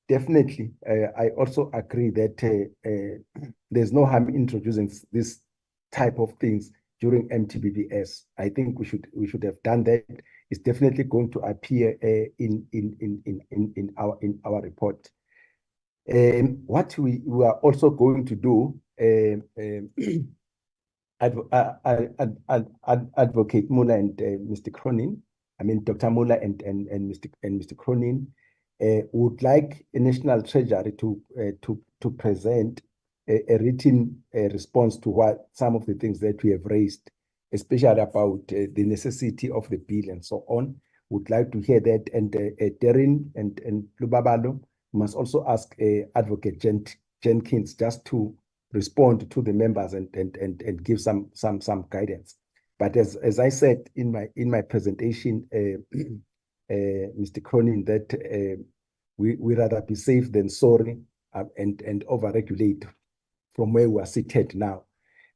definitely. I also agree that there's no harm in introducing this type of things during MTBPS. I think we should have done that. It's definitely going to appear in our report. What we are also going to do, Advocate Mula and Mr. Cronin, Dr. Mula and Mr. Cronin, would like a National Treasury to present a written response to what some of the things that we have raised, especially about the necessity of the bill and so on. Would like to hear that, and Darren and Lubabalo must also ask Advocate Jenkins just to respond to the members and give some guidance. But as I said in my presentation, Mr. Cronin, that we rather be safe than sorry and overregulate from where we are seated now.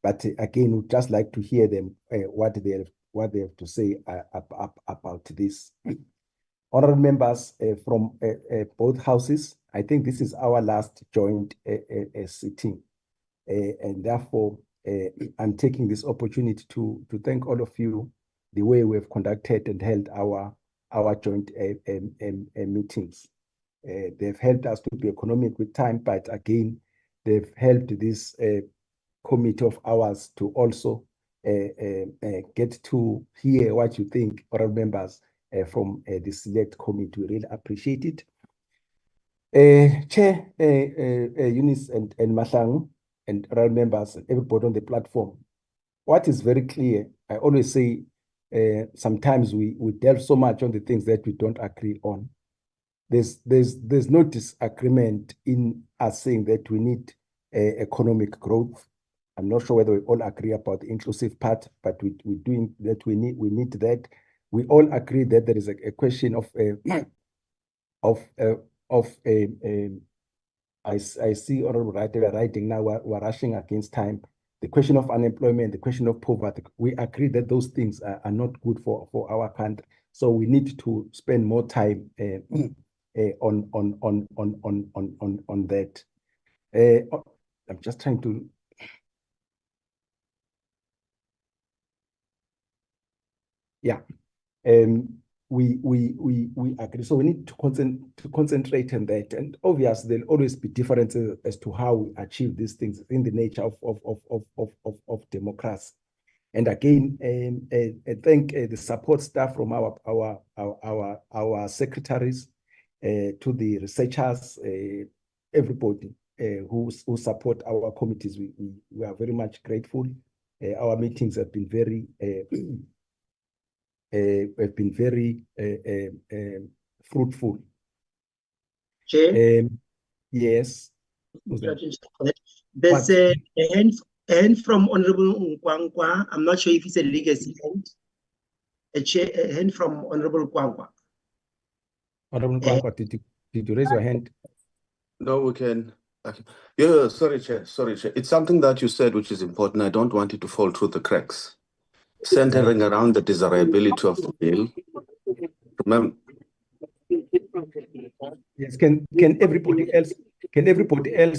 But again, we'd just like to hear them what they have to say about this. Honorable members from both houses, I think this is our last joint sitting, and therefore I'm taking this opportunity to thank all of you the way we have conducted and held our joint meetings. They've helped us to be economic with time, but again, they've helped this committee of ours to also get to hear what you think, honorable members, from the select committee. We really appreciate it. Chair Eunice and Mahlangu and honorable members and everybody on the platform, what is very clear, I always say, sometimes we delve so much on the things that we don't agree on. There's no disagreement in us saying that we need economic growth. I'm not sure whether we all agree about the inclusive part, but we're doing that. We need that. We all agree that there is a question of I see honorable writing now. We're rushing against time. The question of unemployment, the question of poverty. We agree that those things are not good for our country. So we need to spend more time on that. I'm just trying to. Yeah, we agree. So we need to concentrate on that. And obviously, there'll always be differences as to how we achieve these things in the nature of democracy. And again, I thank the support staff from our secretaries, to the researchers, everybody who support our committees. We are very much grateful. Our meetings have been very fruitful. Chair? Yes. There's a hand from Honorable Nkwankwa. I'm not sure if it's a legacy hand. A hand from Honorable Nkwankwa. Honorable Nkwankwa, did you raise your hand? No, we can. Yeah, sorry, Chair. It's something that you said which is important. I don't want it to fall through the cracks. Centering around the desirability of the bill. Remember. Yes, can everybody else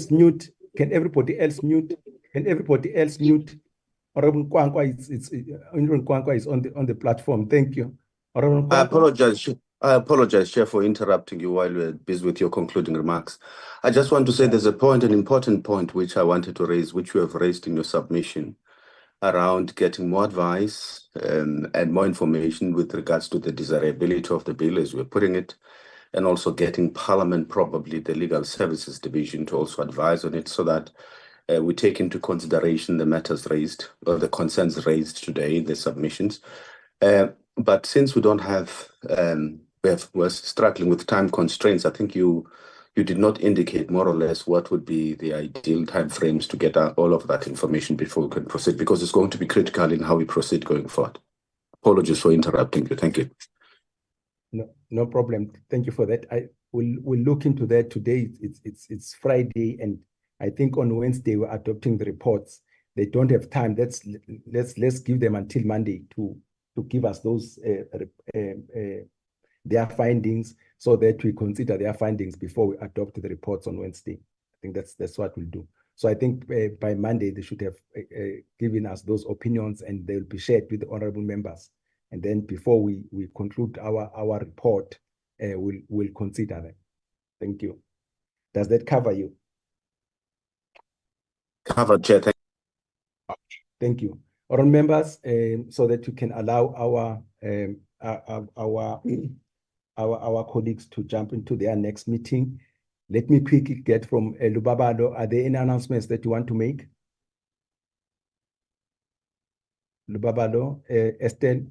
mute? Can everybody else mute? Honorable Nkwankwa is on the platform. Thank you. I apologize, Chair, for interrupting you while we're busy with your concluding remarks. I just want to say there's an important point which I wanted to raise, which you have raised in your submission, around getting more advice and more information with regards to the desirability of the bill, as we're putting it, and also getting Parliament, probably the Legal Services Division, to also advise on it, so that we take into consideration the matters raised or the concerns raised today in the submissions. But since we don't have, we're struggling with time constraints, I think you did not indicate more or less what would be the ideal timeframes to get all of that information before we can proceed, because it's going to be critical in how we proceed going forward. Apologies for interrupting you. Thank you. No problem. Thank you for that. We'll look into that today. It's Friday, and I think on Wednesday we're adopting the reports. They don't have time. Let's give them until Monday to give us those their findings, so that we consider their findings before we adopt the reports on Wednesday. I think that's what we'll do. So I think by Monday they should have given us those opinions, and they'll be shared with the honorable members. And then before we conclude our report, we'll consider them. Thank you. Does that cover you? Covered, Chair. Thank you. Honorable members, so that we can allow our colleagues to jump into their next meeting. Let me quickly get from Lubabalo. Are there any announcements that you want to make? Lubabalo, Estelle?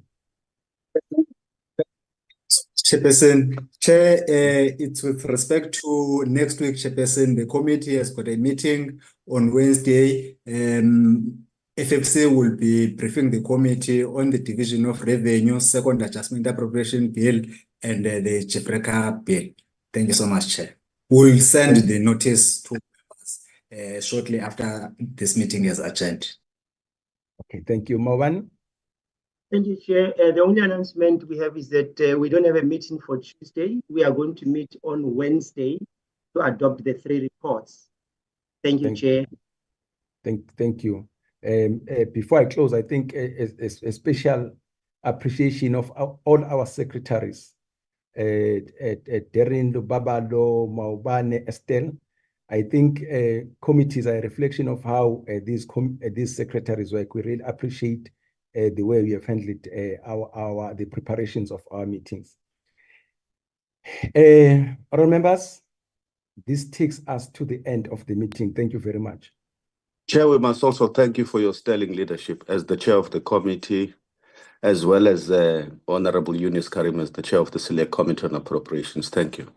Chairperson, Chair, it's with respect to next week, Chairperson. The committee has got a meeting on Wednesday. FFC will be briefing the committee on the division of revenue, second adjustment appropriation bill, and the Chefreka bill. Thank you so much, Chair. We'll send the notice to us shortly after this meeting is adjourned. Okay, thank you. Moban? Thank you, Chair. The only announcement we have is that we don't have a meeting for Tuesday. We are going to meet on Wednesday to adopt the 3 reports. Thank you, Chair. Thank you. Before I close, I think a special appreciation of all our secretaries, Darren, Babalo, Maubane, Estelle. I think committees are a reflection of how these secretaries work. We really appreciate the way we have handled the preparations of our meetings. Honorable members, this takes us to the end of the meeting. Thank you very much. Chair, we must also thank you for your sterling leadership as the chair of the committee, as well as Honorable Eunice Karim as the chair of the Select Committee on Appropriations. Thank you.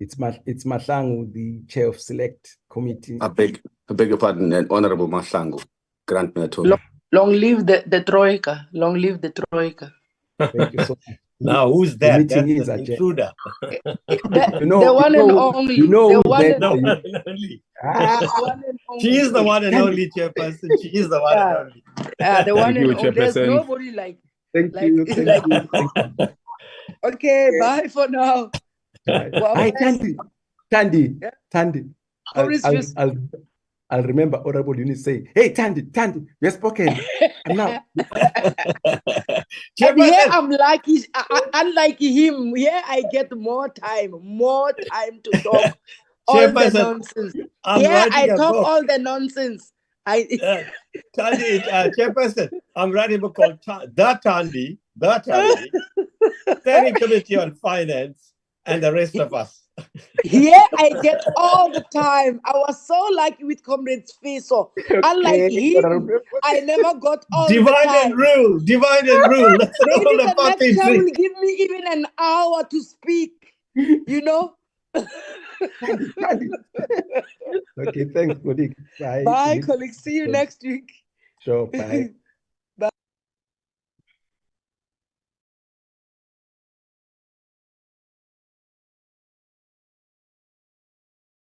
It's Mahlangu, the chair of Select Committee. I beg your pardon, and Honorable Mahlangu. Grant me a token. Long live the Troika. Long live the Troika. Thank you so much. Now, who's The that? meeting That's is an adjourned. intruder. The one and only. You know the who's one that? and The only. one and only. The one and only. She is the one and only chairperson. She is the one and only. The one Thank you, and only. There's Chairperson. nobody like. Thank Like, you. Thank like, you. Thank you. Okay, bye for now. Hi, Tandy. Yeah. Tandy. Always just- I'll remember Honorable Eunice saying, "Hey, Tandy, we have spoken." And now, and here I'm lucky, unlike him. Here I get more time to talk all the Chairperson, nonsense. I'm Here writing I a talk book. all the nonsense. Tandy, Chairperson, I'm writing a book called The Tandy, Standing Committee on Finance, and the rest of us. Here I get all the time. I was so lucky with Comrades Fiso. Unlike him, I never got all the Divide time. and rule, divide and rule. That's Maybe all the the party next time drink. will give me even an hour to speak. You know? okay, thanks, colleague. Bye. Bye, colleagues. See you next week. Sure, bye.